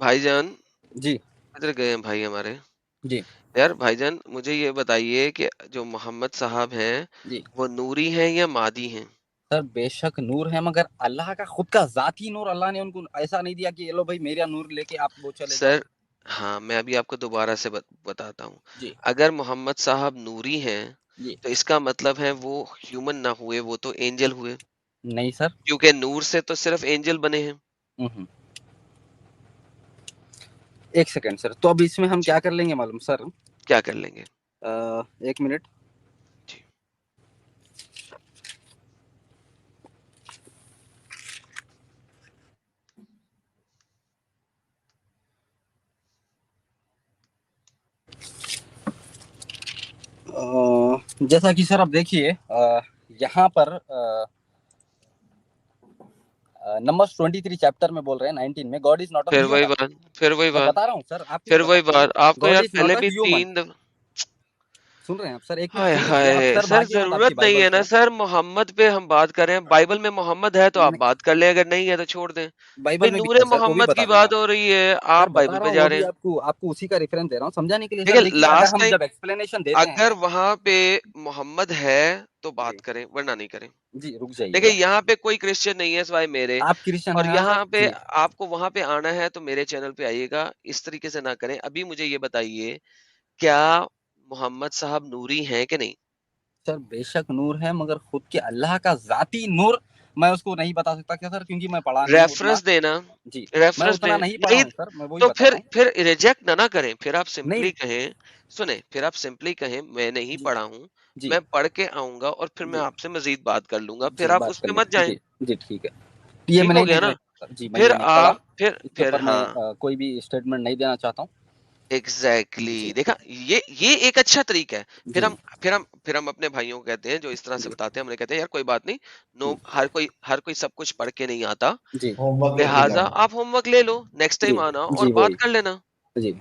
بھائی جان جی کدھر گئے ہیں بھائی ہمارے؟ جی یار بھائی جان مجھے یہ بتائیے کہ جو محمد صاحب ہیں جی وہ نوری ہیں یا مادی ہیں؟ سر بے شک نور ہے، مگر اللہ کا خود کا ذاتی نور اللہ نے ان کو ایسا نہیں دیا کہ یہ لو بھائی میرا نور لے کے آپ وہ چلے جاؤ. سر ہاں میں ابھی آپ کو دوبارہ سے بتاتا ہوں. جی اگر محمد صاحب نوری ہیں جی تو اس کا مطلب ہے وہ ہیومن نہ ہوئے، وہ تو اینجل ہوئے، نہیں سر. کیونکہ نور سے تو صرف اینجل بنے ہیں. ہوں. ایک سیکنڈ سر، تو اب اس میں ہم جی کیا کر لیں گے معلوم سر؟ کیا کر لیں گے؟ ایک منٹ. جی جیسا کہ سر اب دیکھیے یہاں پر نمبر 23 چیپٹر میں بول رہے ہیں 19 میں گاڈ از ناٹ اے پھر وہی ہیومن. بات پھر وہی میں بات بتا رہا ہوں سر، آپ کے پھر لیے بتا وہی رہا ہوں. بات آپ کو گاڈ یار از پہلے ناٹ اے بھی ہیومن. 3 سن رہے ہیں آپ سر؟ ایک منٹ ہائے سن لیجیے آپ ہائے سر، سر بھاگیے مت آپ کی ضرورت نہیں بائبل ہے نا سے. سر. محمد پہ ہم بات کر رہے ہیں، بائبل میں محمد ہے تو آپ بات کر لیں، اگر نہیں ہے تو چھوڑ دیں. بائبل بھائی میں بھی نور ہے سر، وہ بھی محمد بتا کی دوں گا. بات ہو رہی ہے، سر آپ بتا بائبل رہا پہ ہوں، جا وہ رہے بھی ہیں. آپ کو اسی کا ریفرنس دے رہا ہوں سمجھانے کے لیے. سر دیکھیں دیکھیے، اگر لاسٹ ہم ٹائم جب ایکسپلینیشن دیتے اگر ہیں. وہاں پہ محمد ہے تو جی بات کریں ورنہ نہیں کریں. جی رک جائیے دیکھیں گا. یہاں پہ کوئی کرسچن نہیں ہے سوائے میرے، آپ کرسچن اور ہیں یہاں پہ جی. آپ کو وہاں پہ آنا ہے تو میرے چینل پہ آئیے گا. اس طریقے سے نہ کریں. ابھی مجھے یہ بتائیے کیا محمد صاحب نوری ہیں کہ نہیں؟ سر بے شک نور ہے، مگر خود کے اللہ کا ذاتی نور میں اس کو نہیں بتا سکتا کیا سر، کیونکہ میں پڑھا نہیں ہوں اتنا. ریفرنس دینا، جی میں ریفرنس اتنا دیں نہیں پڑھا نہیں ہوں سر، میں وہی تو بتا رہا ہوں. پھر ریجیکٹ نہ کریں. پھر آپ نہیں. سمپلی کہیں، سنیں، پھر آپ سمپلی کہیں میں نہیں جی پڑھا ہوں، جی میں پڑھ کے آؤں گا اور پھر میں جی آپ سے مزید بات کر لوں گا. پھر جی آپ بات اس کر پہ لیں. مت جائیں. جی جی ٹھیک ہے. یہ ٹھیک میں ہو نہیں گیا نہیں نا؟ میں جی میں پھر یہ نہیں پڑھا. آپ اس کے پھر اوپر میں ہاں کوئی بھی اسٹیٹمنٹ نہیں دینا چاہتا ہوں. ایگزیکٹلی جی دیکھا، یہ ایک اچھا طریقہ ہے. پھر جی ہم پھر ہم اپنے بھائیوں کو کہتے ہیں جو اس طرح سے جی بتاتے ہیں، ہم نے کہتے ہیں یار کوئی بات نہیں، نو جی ہر کوئی سب کچھ پڑھ کے نہیں آتا، جی ہوم ورک لے کے لہٰذا جاؤ. آپ ہوم ورک لے لو، نیکسٹ جی ٹائم آنا اور جی بات وہی. کر لینا. جی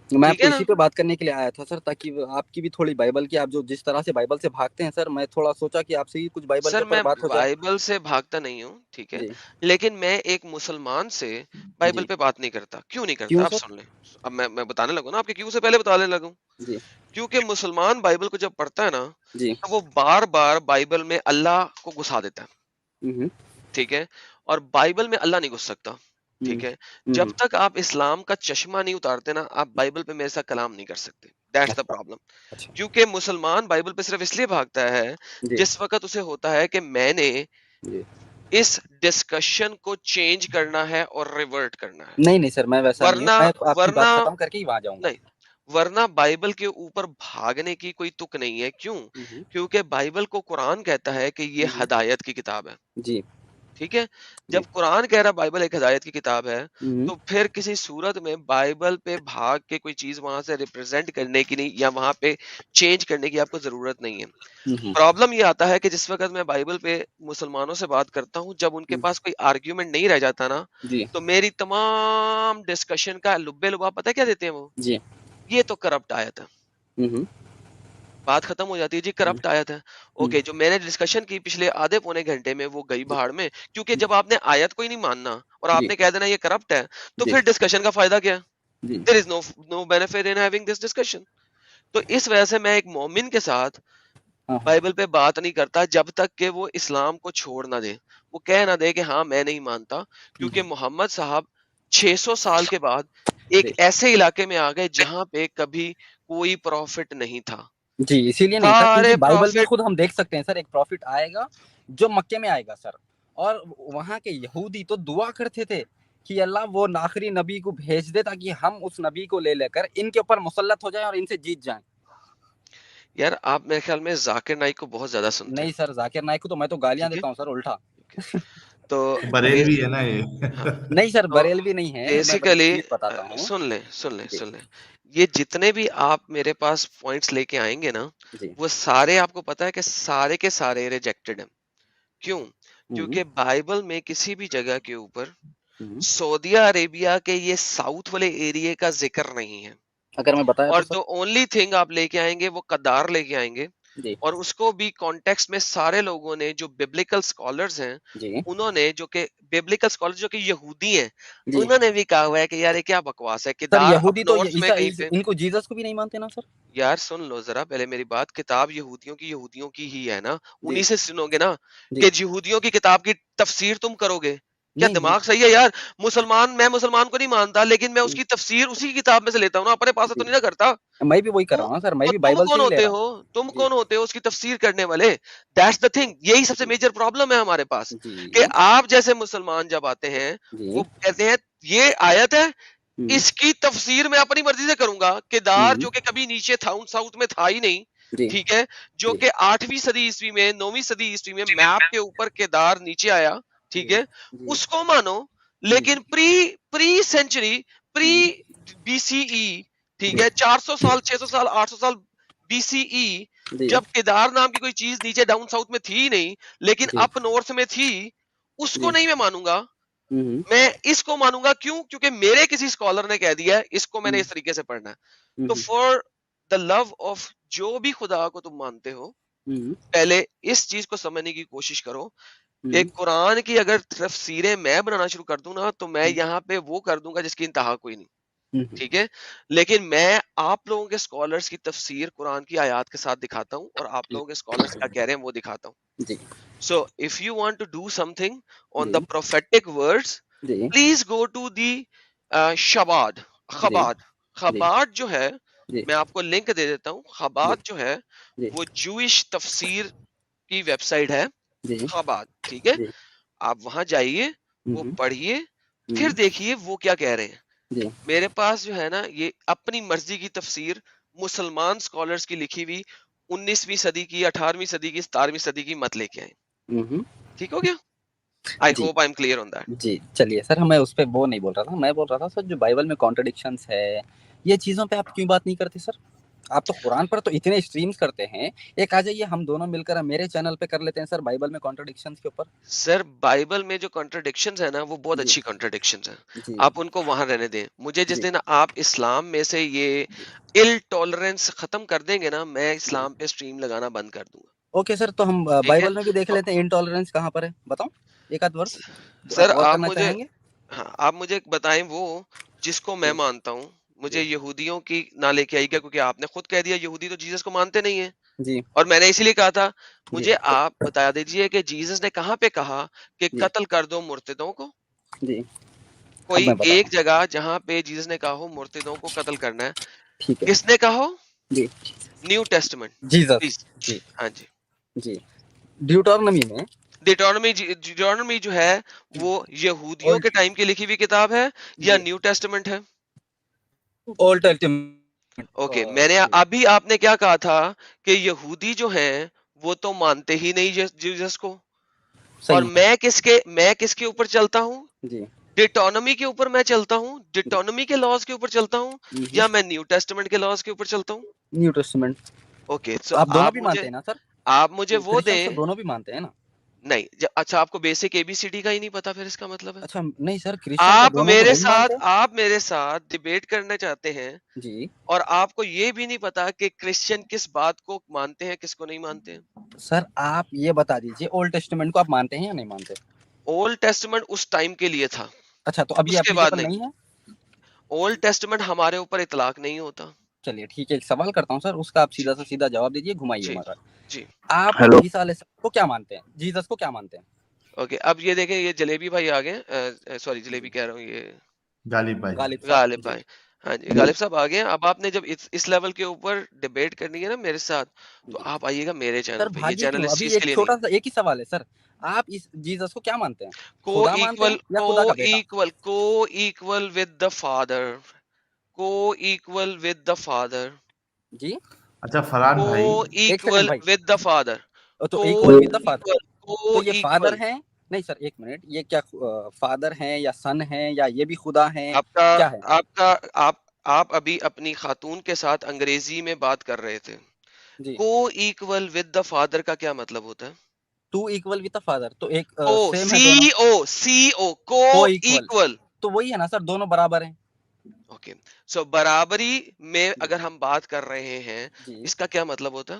میں آپ ٹھیک کو ہے نا؟ اسی پہ بات کرنے کے لیے آیا تھا سر، تاکہ آپ کی بھی تھوڑی بائبل کی، آپ جو جس طرح سے بائبل سے بھاگتے ہیں سر، میں تھوڑا سوچا کہ آپ سے ہی کچھ بائبل کے سر اوپر میں بات ہو جائے. بائبل سے بھاگتا نہیں ہوں، ٹھیک ہے، جی لیکن میں ایک مسلمان سے بائبل جی پہ بات نہیں کرتا. کیوں نہیں کرتا کیوں آپ سر؟ سن لیں. اب میں بتانے لگوں نا، آپ کے کیوں سے پہلے بتانے لگوں. جی کیونکہ مسلمان بائبل کو جب پڑھتا ہے نا جی تو وہ بار بار بائبل میں اللہ کو گھسا دیتا ہے. ہوں ٹھیک ہے، اور بائبل میں اللہ نہیں گھس سکتا. ہوں ٹھیک ہے، جب ہوں. تک آپ اسلام کا چشمہ نہیں اتارتے نا، آپ بائبل پہ میرے ساتھ کلام نہیں کر سکتے. دیٹس دا اچھا پرابلم. اچھا. کیونکہ مسلمان بائبل پہ صرف اس لیے بھاگتا ہے جی جس وقت اسے ہوتا ہے کہ میں نے جی اس ڈسکشن کو چینج کرنا ہے اور ریورٹ کرنا ہے. نہیں سر، میں ویسا نہیں ہوں، ورنہ میں آپ کی ورنہ بات ختم کر کے ہی وہاں جاؤں گا. نہیں، ورنہ بائبل کے اوپر بھاگنے کی کوئی تک نہیں ہے. کیوں؟ ہوں کیونکہ بائبل کو قرآن کہتا ہے کہ یہ ہوں. ہدایت کی کتاب ہے. جی ٹھیک ہے، جی جب قرآن کہہ رہا بائبل ایک ہدایت کی کتاب ہے ہوں تو پھر کسی صورت میں بائبل پہ بھاگ کے کوئی چیز وہاں سے ریپرزینٹ کرنے کی نہیں، یا وہاں پہ چینج کرنے کی آپ کو ضرورت نہیں ہے. ہوں پرابلم یہ آتا ہے کہ جس وقت میں بائبل پہ مسلمانوں سے بات کرتا ہوں، جب ان کے ہوں. پاس کوئی آرگیومنٹ نہیں رہ جاتا نا، جی تو میری تمام ڈسکشن کا لبے لبا پتہ کیا دیتے ہیں وہ؟ جی یہ تو کرپٹ آیت ہے. ہوں بات ختم ہو جاتی ہے، جی کرپٹ آیت ہے. اوکے، جو میں نے ڈسکشن کی پچھلے آدھے پونے گھنٹے میں وہ گئی جی بہاڑ میں. کیونکہ جب آپ نے آیت کو ہی نہیں ماننا اور آپ جی نے کہہ دینا یہ کرپٹ ہے، تو جی پھر ڈسکشن کا فائدہ کیا؟ جی there is no benefit in having this discussion. تو اس وجہ سے میں ایک مومن کے ساتھ ہاں ہاں بائبل پہ بات نہیں کرتا جب تک کہ وہ اسلام کو چھوڑ نہ دے، وہ کہہ نہ دے کہ ہاں میں نہیں مانتا. کیونکہ محمد صاحب 600 سال کے بعد ایک جی ایسے علاقے میں آ گئے جہاں پہ کبھی کوئی پروفٹ نہیں تھا. جی اسی لیے نہیں تھا، کیونکہ سارے بائبل میں پروفٹ خود ہم دیکھ سکتے ہیں سر، ایک پروفٹ آئے گا جو مکے میں آئے گا سر، اور وہاں کے یہودی تو دعا کرتے تھے کہ اللہ وہ آخری نبی کو بھیج دے تاکہ ہم اس نبی کو لے کر ان کے اوپر مسلط ہو جائیں اور ان سے جیت جائیں. یار آپ میرے خیال میں ذاکر نائک کو بہت زیادہ سنتے نہیں ہیں. سر، ذاکر نائک کو تو میں تو گالیاں ٹھیک ہے، دیتا ہوں سر الٹا. تو بریلوی ہے نا یہ. ہاں، نہیں سر، تو بریلوی نہیں ہے، میں بڑی بیسیکلی چیز بتاتا ہوں. جی سن لیں یہ جتنے بھی آپ میرے پاس پوائنٹس لے کے آئیں گے نا، جی وہ سارے آپ کو پتا ہے کہ سارے کے سارے ریجیکٹڈ ہیں. کیوں؟ ہوں کیونکہ بائبل میں کسی بھی جگہ کے اوپر ہوں. سعودیہ عربیہ کے یہ ساؤتھ والے ایریے کا ذکر نہیں ہے. اگر میں بتایا اور تو سر. جو اونلی تھنگ آپ لے کے آئیں گے وہ قدار لے کے آئیں گے. جی اور اس کو بھی کانٹیکسٹ میں سارے لوگوں نے جو biblical scholars ہیں جی انہوں نے جو کہ biblical scholars جو کہ یہودی ہیں جی انہوں نے بھی کہا ہوا ہے کہ یار یہ کیا بکواس ہے، سر کدار یہودی اپ تو نارتھ میں کہیں پہ. ان کو جیزس کو بھی نہیں مانتے نا سر؟ یار سن لو ذرا پہلے میری بات، کتاب یہودیوں کی ہی ہے نا، جی انہی سے سنو گے نا جی کہ یہودیوں کی کتاب کی تفسیر تم کرو گے. کیا نہیں دماغ صحیح ہے یار؟ میں مسلمان کو نہیں مانتا لیکن میں اس کی تفسیر اسی کی کتاب میں سے لیتا ہوں نا، اپنے پاس سے تو جی نہیں نہ کرتا. میں بھی وہی کر تو رہا ہوں سر، میں تو بھی بائبل سے ہی لے رہا ہوں. تم جی کون ہوتے ہو اس کی تفسیر کرنے والے؟ That's the thing. یہی سب سے جی میجر پرابلم ہے ہمارے پاس کہ جی آپ جیسے مسلمان جب آتے ہیں جی وہ کہتے ہیں یہ آیت ہے ہوں اس کی تفسیر میں اپنی مرضی سے کروں گا. کدار ہوں جو کہ کبھی نیچے تھا ساؤتھ میں تھا ہی نہیں، جی ٹھیک ہے، جو جی کہ 8ویں صدی عیسوی میں 9ویں صدی عیسوی میں میپ کے اوپر کدار نیچے آیا، ٹھیک جی ہے، جی اس کو مانو. جی لیکن پری سینچری، پری ہوں بی سی ای، ٹھیک جی ہے، 400 سال 600 سال 800 سال بی سی ای، جی جب کدار نام کی کوئی چیز نیچے ڈاؤن ساؤتھ میں تھی ہی نہیں لیکن جی اپ نارتھ میں تھی، اس کو جی نہیں میں مانوں گا. ہوں میں اس کو مانوں گا. کیوں؟ کیونکہ میرے کسی اسکالر نے کہہ دیا ہے اس کو میں نے ہوں اس طریقے سے پڑھنا ہے. تو ہوں فار دا لو آف جو بھی خدا کو تم مانتے ہو ہوں پہلے اس چیز کو سمجھنے کی کوشش کرو کہ ہوں قرآن کی اگر تفسیریں میں بنانا شروع کر دوں نا تو میں یہاں پہ وہ کر دوں گا جس کی انتہا کوئی نہیں، ہوں ٹھیک ہے. لیکن میں آپ لوگوں کے اسکالرس کی تفسیر قرآن کی آیات کے ساتھ دکھاتا ہوں اور آپ لوگوں کے اسکالرس کیا کہہ رہے ہیں وہ دکھاتا ہوں. جی so if you want to do something on the جی پروفیٹک ورڈس جی پلیز گو ٹو دی شباد جی خباد. جی خباد جو ہے جی میں آپ کو لنک دے دیتا ہوں. جی خباد جو ہے جی وہ جوئش تفسیر کی ویب سائٹ ہے، جی خباد، ٹھیک ہے. جی آپ وہاں جائیے، وہ ہوں پڑھیے، پھر ہوں دیکھیے وہ کیا کہہ رہے ہیں. جی میرے پاس جو ہے نا یہ اپنی مرضی کی تفسیر مسلمان اسکالرس کی لکھی ہوئی 19ویں صدی کی 18ویں صدی کی 17ویں صدی کی مت لے کے آئے. ہوں ٹھیک ہو گیا؟ آئی جی hope I am clear on that. جی چلیے سر، میں اس پہ وہ نہیں بول رہا تھا، میں بول رہا تھا سر جو بائبل میں کانٹرڈکشنز ہے یہ چیزوں پہ آپ کیوں بات نہیں کرتے سر؟ آپ تو قرآن پر تو اتنے اسٹریمز کرتے ہیں، ایک آ جائیے ہم دونوں مل کر میرے چینل پہ کر لیتے ہیں سر بائبل میں کانٹرڈکشنز کے اوپر. سر بائبل میں جو کانٹرڈکشنز ہیں نا وہ بہت جی اچھی کانٹرڈکشنز ہیں، جی آپ ان کو وہاں رہنے دیں. مجھے جس جی دن آپ اسلام میں سے یہ جی ال ٹالرنس ختم کر دیں گے نا میں جی اسلام پہ اسٹریم لگانا بند کر دوں گا. اوکے سر، تو ہم ٹھیک ہے. بائبل میں بھی دیکھ لیتے ہیں انٹالرنس کہاں پر ہے، بتاؤ ایک آدھ ورس سر غور آپ کرنا مجھے، چاہیں گے. ہاں آپ مجھے بتائیں وہ جس کو میں جی مانتا ہوں. جی مجھے یہودیوں کی نہ لے کے آئی گا کیونکہ آپ نے خود کہہ دیا یہودی تو جیسس کو مانتے نہیں ہیں، جی اور میں نے اسی لیے کہا تھا جی مجھے آپ بتا دیجئے کہ جیسس نے کہاں پہ کہا کہ جی قتل کر دو مرتدوں کو. جی اب کوئی میں بتاتا ایک ہوں. جگہ جہاں پہ جیسس نے کہا ہو مرتدوں کو قتل کرنا ہے، ٹھیک ہے کس نے کہا ہو؟ جی نیو ٹیسٹمنٹ جیزس پلیز. جی ہاں جی. جی ڈیوٹرنمی میں ڈیٹرانومی جو ہے وہ یہودیوں اولڈ کے ٹائم کی لکھی ہوئی کتاب ہے یا جی نیو ٹیسٹمنٹ ہے؟ Old testament. اوکے میں نے ابھی آپ نے کیا کہا تھا کہ یہودی جو ہیں وہ تو مانتے ہی نہیں جیسس کو، اور صحیح ہے. میں کس کے اوپر چلتا ہوں؟ جی ڈیٹانومی کے اوپر میں چلتا ہوں، جی ڈیٹانومی کے لاز کے اوپر چلتا ہوں، یا میں نیو ٹیسٹمنٹ کے لاز کے اوپر چلتا ہوں؟ New testament. اوکے سو تو آپ دونوں بھی مانتے ہیں نا سر؟ آپ مجھے وہ کرسچنس دیں. تو دونوں بھی مانتے ہیں نا؟ نہیں اچھا آپ کو بیسک ABCD کا ہی نہیں پتا پھر اس کا مطلب ہے اچھا نہیں سر، کرسچن تو دونوں کو نہیں مانتے. آپ میرے ساتھ ڈیبیٹ کرنا چاہتے ہیں جی اور آپ کو یہ بھی نہیں پتا کہ کرسچن کس بات کو مانتے ہیں کس کو نہیں مانتے ہیں. سر آپ یہ بتا دیجئے اولڈ ٹیسٹمنٹ کو آپ مانتے ہیں یا نہیں مانتے؟ اولڈ ٹیسٹمنٹ اس ٹائم کے لیے تھا، اچھا تو ابھی اس کے بعد اپلیکیبل نہیں. نہیں ہے. اولڈ ٹیسٹمنٹ ہمارے اوپر اطلاق نہیں ہوتا. چلیے ٹھیک ہے، ایک سوال کرتا ہوں سر، اس کا آپ جی سیدھا سے سیدھا جواب دیجیے، گھمائیے جی مگر. جی. آپ ہیلو عیسیٰ علیہ السلام کو کیا مانتے ہیں، جیزس کو کیا مانتے ہیں؟ اوکے اب یہ دیکھیں یہ جلیبی بھائی آ گئے، سوری جلیبی کہہ رہا ہوں، یہ غالب بھائی. غالب صاحب غالب جی بھائی. ہاں جی غالب صاحب آ گئے ہیں. اب آپ نے جب اس لیول کے اوپر ڈیبیٹ کرنی ہے نا میرے ساتھ تو جی آپ آئیے گا میرے سر چینل پہ. یہ بھاگیے چینل کیوں، اس ابھی چیز ایک کے لیے نہیں. چھوٹا سا ایک ہی سوال ہے سر، آپ اس جیزس کو کیا مانتے ہیں، کو خدا مانتے ہیں ایکول یا خدا کا بیٹا؟ ود دا فادر، کو ایکول ود دا فادر، جی اچھا فرحان کو بھائی. ایک سیکنڈ ایکول بھائی، ود دا فادر، تو کو ایکول ود دا فادر، تو یہ فادر ایکول. ہیں؟ نہیں سر ایک منٹ، یہ کیا فادر ہیں یا سن ہیں یا یہ بھی خدا ہیں، آپ کا کیا ہے؟ آپ کا آپ ابھی اپنی خاتون کے ساتھ انگریزی میں بات کر رہے تھے. جی کو ایکول ود دا فادر کا کیا مطلب ہوتا ہے؟ To equal with the father, تو ایک کو سیم ہے دونوں، سی او کو کو ایکول، ایکول. تو وہی ہے نا سر، دونوں برابر ہیں. اوکے سو برابری میں جی اگر ہم بات کر رہے ہیں جی اس کا کیا مطلب ہوتا ہے؟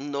9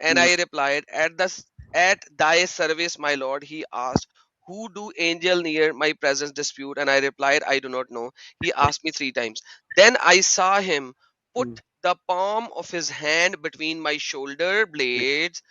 and I replied, at thy service, my lord. He asked, who do angel near my presence dispute? And I replied, I do not know. He asked me 3 times. Then I saw him put the palm of his hand between my shoulder blades,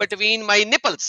between my nipples.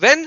When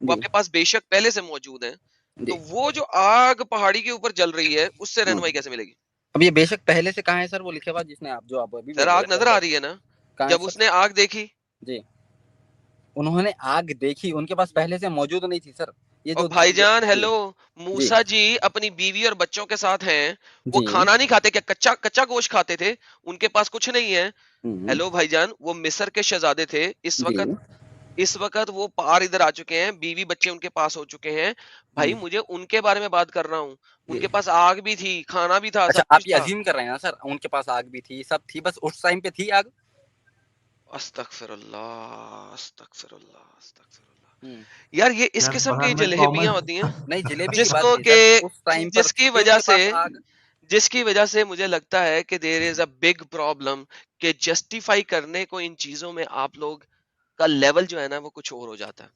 وہ آپ کے پاس بے شک پہلے سے موجود ہیں. تو وہ جو آگ پہاڑی کے اوپر جل رہی ہے اس سے رہنمائی کیسے ملے گی؟ اب یہ بے شک پہلے سے کہاں ہے سر وہ لکھے ہوا جس نے آپ جو آپ ابھی سر آگ نظر آ رہی ہے نا جب اس نے آگ دیکھی. جی انہوں نے آگ دیکھی, ان کے پاس پہلے سے موجود نہیں تھی سر. یہ اور جو بھائی جان ہیلو موسیٰ جی اپنی بیوی اور بچوں کے ساتھ ہیں, وہ کھانا نہیں کھاتے کیا؟ کچا گوشت کھاتے تھے, ان کے پاس کچھ نہیں ہے. ہیلو بھائی جان, وہ مصر کے شہزادے تھے, اس وقت وہ پار ادھر آ چکے ہیں, بیوی بچے ان کے پاس ہو چکے ہیں. بھائی مجھے ان کے بارے میں بات کر رہا ہوں, ان کے پاس آگ بھی تھی, کھانا بھی تھا, اچھا سب کچھ آپ یہ تھا. عظیم کر رہے ہیں نا سر, ان کے پاس آگ بھی تھی, سب تھی, بس اس ٹائم پہ تھی آگ. استغفر اللہ استغفر اللہ استغفر اللہ. یار یہ اس قسم کی جلیبیاں ہوتی ہیں نہیں جلیبی جس کی بات کو نہیں کہ سر, اس ٹائم پر جس کی وجہ سے مجھے لگتا ہے کہ دیر از اے بگ پرابلم کہ جسٹیفائی کرنے کو ان چیزوں میں آپ لوگ کا لیول جو ہے نا وہ کچھ اور ہو جاتا ہے.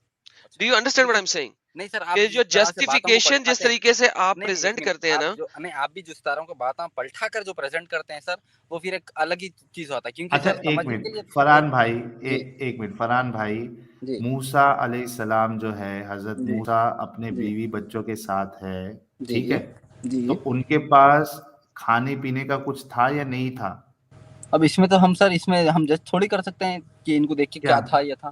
Do you understand what I am saying? نہیں سر, کہ جو جسٹیفیکیشن جس طریقے سے آپ پریزنٹ کرتے ہیں نا, آپ بھی جس طرح کو باتاں پلٹا کر جو پریزنٹ کرتے ہیں سر, وہ پھر ایک الگ ہی چیز ہوتا ہے. کیونکہ اچھا ایک منٹ فرحان بھائی, ایک منٹ فرحان بھائی, موسیٰ علیہ السلام جو ہے, حضرت موسیٰ اپنے بیوی بچوں کے ساتھ ہے, ٹھیک ہے, تو ان کے پاس کھانے پینے کا کچھ تھا یا نہیں تھا؟ اب اس میں تو ہم سر, اس میں ہم جج تھوڑی کر سکتے ہیں کہ ان کو دیکھ کے کیا تھا یا تھا.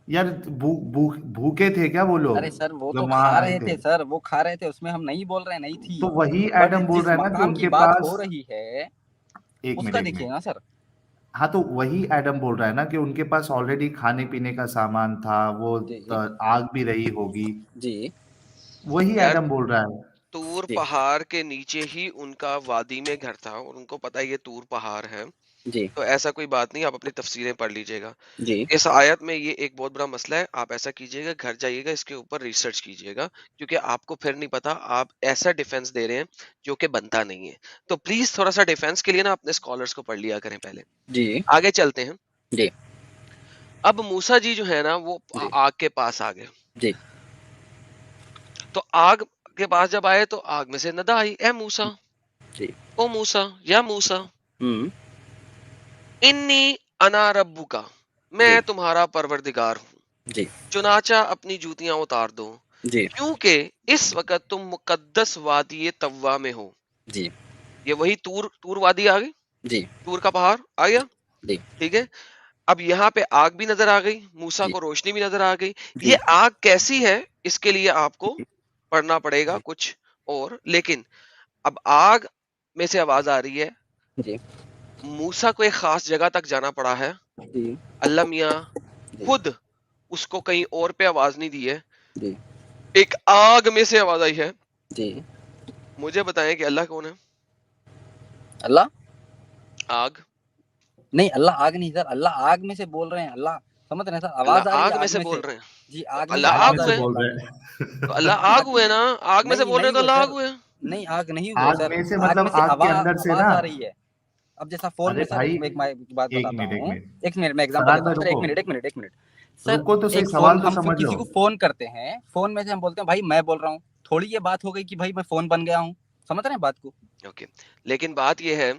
یار بھوکے تھے کیا وہ لوگ؟ ارے سر وہ تو جب وہاں کھا آئے رہے تھے سر, وہ کھا رہے تھے, اس میں ہم نہیں بول رہے نہیں تھی, تو وہی بٹ ایڈم بول جس رہا ہے نا کہ مقام ان کی کے بات پاس, ہو رہی ہے ایک اس منٹ کا دیکھیے نا سر. ہاں تو وہی ایڈم بول رہا ہے نا کہ ان کے پاس آلریڈی کھانے پینے کا سامان تھا, وہ آگ بھی رہی ہوگی. جی وہی یار ایڈم بول رہا ہے. طور پہاڑ کے نیچے ہی ان کا وادی میں گھر تھا, اور ان کو پتا ہے یہ طور پہاڑ ہے, تو ایسا کوئی بات نہیں, آپ اپنی تفسیریں پڑھ لیجئے گا. اس آیت میں یہ ایک بہت بڑا مسئلہ ہے, آپ ایسا کیجئے گا, گھر جائیے گا, اس کے اوپر ریسرچ کیجئے گا, کیونکہ آپ کو پھر نہیں پتا, آپ ایسا ڈیفنس دے رہے ہیں جو کہ بنتا نہیں ہے. تو پلیز تھوڑا سا ڈیفنس کے لیے نا اپنے اسکالرس کو پڑھ لیا کریں پہلے. آگے چلتے ہیں. اب موسیٰ جی جو ہے نا وہ آگ کے پاس آ گئے, تو آگ کے پاس جب آئے تو آگ میں سے ندا آئی, اے موسیٰ, او موسیٰ, یا موسیٰ, انی انا ربک, میں تمہارا پروردگار ہوں, چنانچہ اپنی جوتیاں اتار دو, کیونکہ اس وقت تم مقدس وادی طوا میں ہو. یہ وہی طور وادی آ گئی, طور کا پہاڑ آ گیا, ٹھیک ہے. اب یہاں پہ آگ بھی نظر آ گئی, موسیٰ کو روشنی بھی نظر آ گئی. یہ آگ کیسی ہے اس کے لیے آپ کو پڑھنا پڑے گا کچھ اور, لیکن اب آگ میں سے آواز آ رہی ہے, موسیٰ کو ایک خاص جگہ تک جانا پڑا ہے, اللہ میاں خود اس کو کہیں اور پہ آواز نہیں دی ہے, ایک آگ میں سے آواز آئی ہے. مجھے بتائیں کہ اللہ کون ہے؟ اللہ آگ نہیں, اللہ آگ نہیں سر, اللہ آگ میں سے بول رہے ہیں, اللہ سمجھ رہے ہیں سر, آواز آ رہی ہے آگ میں سے سے بول رہے ہیں, جی تو آگ میں اللہ آگ ہوئے, بول رہے ہیں. تو اللہ آگ ہوئے نا, آگ میں سے بول رہے ہیں تو اللہ آگ ہوئے. نہیں آگ نہیں ہوئے سر, میں سے آگ مطلب میں سے آگ کے اندر سے نا, آواز آ رہی ہے. اب جیسا فون میں سر, ایک بات بتاتا ہوں, ایک منٹ میں ایگزامپل دیتا ہوں سر, ایک منٹ سر, رکو تو صحیح, ایک سوال فون تو ہم سمجھ کسی لو. کو فون کرتے ہیں, فون میں سے ہم بولتے ہیں بھائی میں بول رہا ہوں, تھوڑی یہ بات ہو گئی کہ بھائی میں فون بن گیا ہوں, سمجھ رہے ہیں بات کو. اوکے, لیکن بات یہ ہے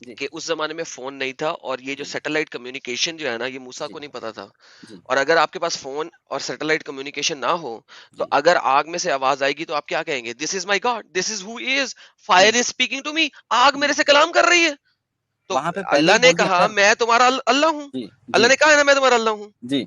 کہ اس زمانے میں فون نہیں تھا, اور یہ جو سیٹلائٹ کمیونیکیشن جو ہے نا یہ موسیٰ کو نہیں پتا تھا. اور اگر آپ کے پاس فون اور سیٹلائٹ کمیونیکیشن نہ ہو تو اگر آگ میں سے آواز آئے گی تو آپ کیا کہیں گے؟ This is my God, this is who is, fire is speaking to me, آگ میرے سے کلام کر رہی ہے. تو اللہ نے کہا میں تمہارا اللہ ہوں, اللہ نے کہا ہے نا میں تمہارا اللہ ہوں, جی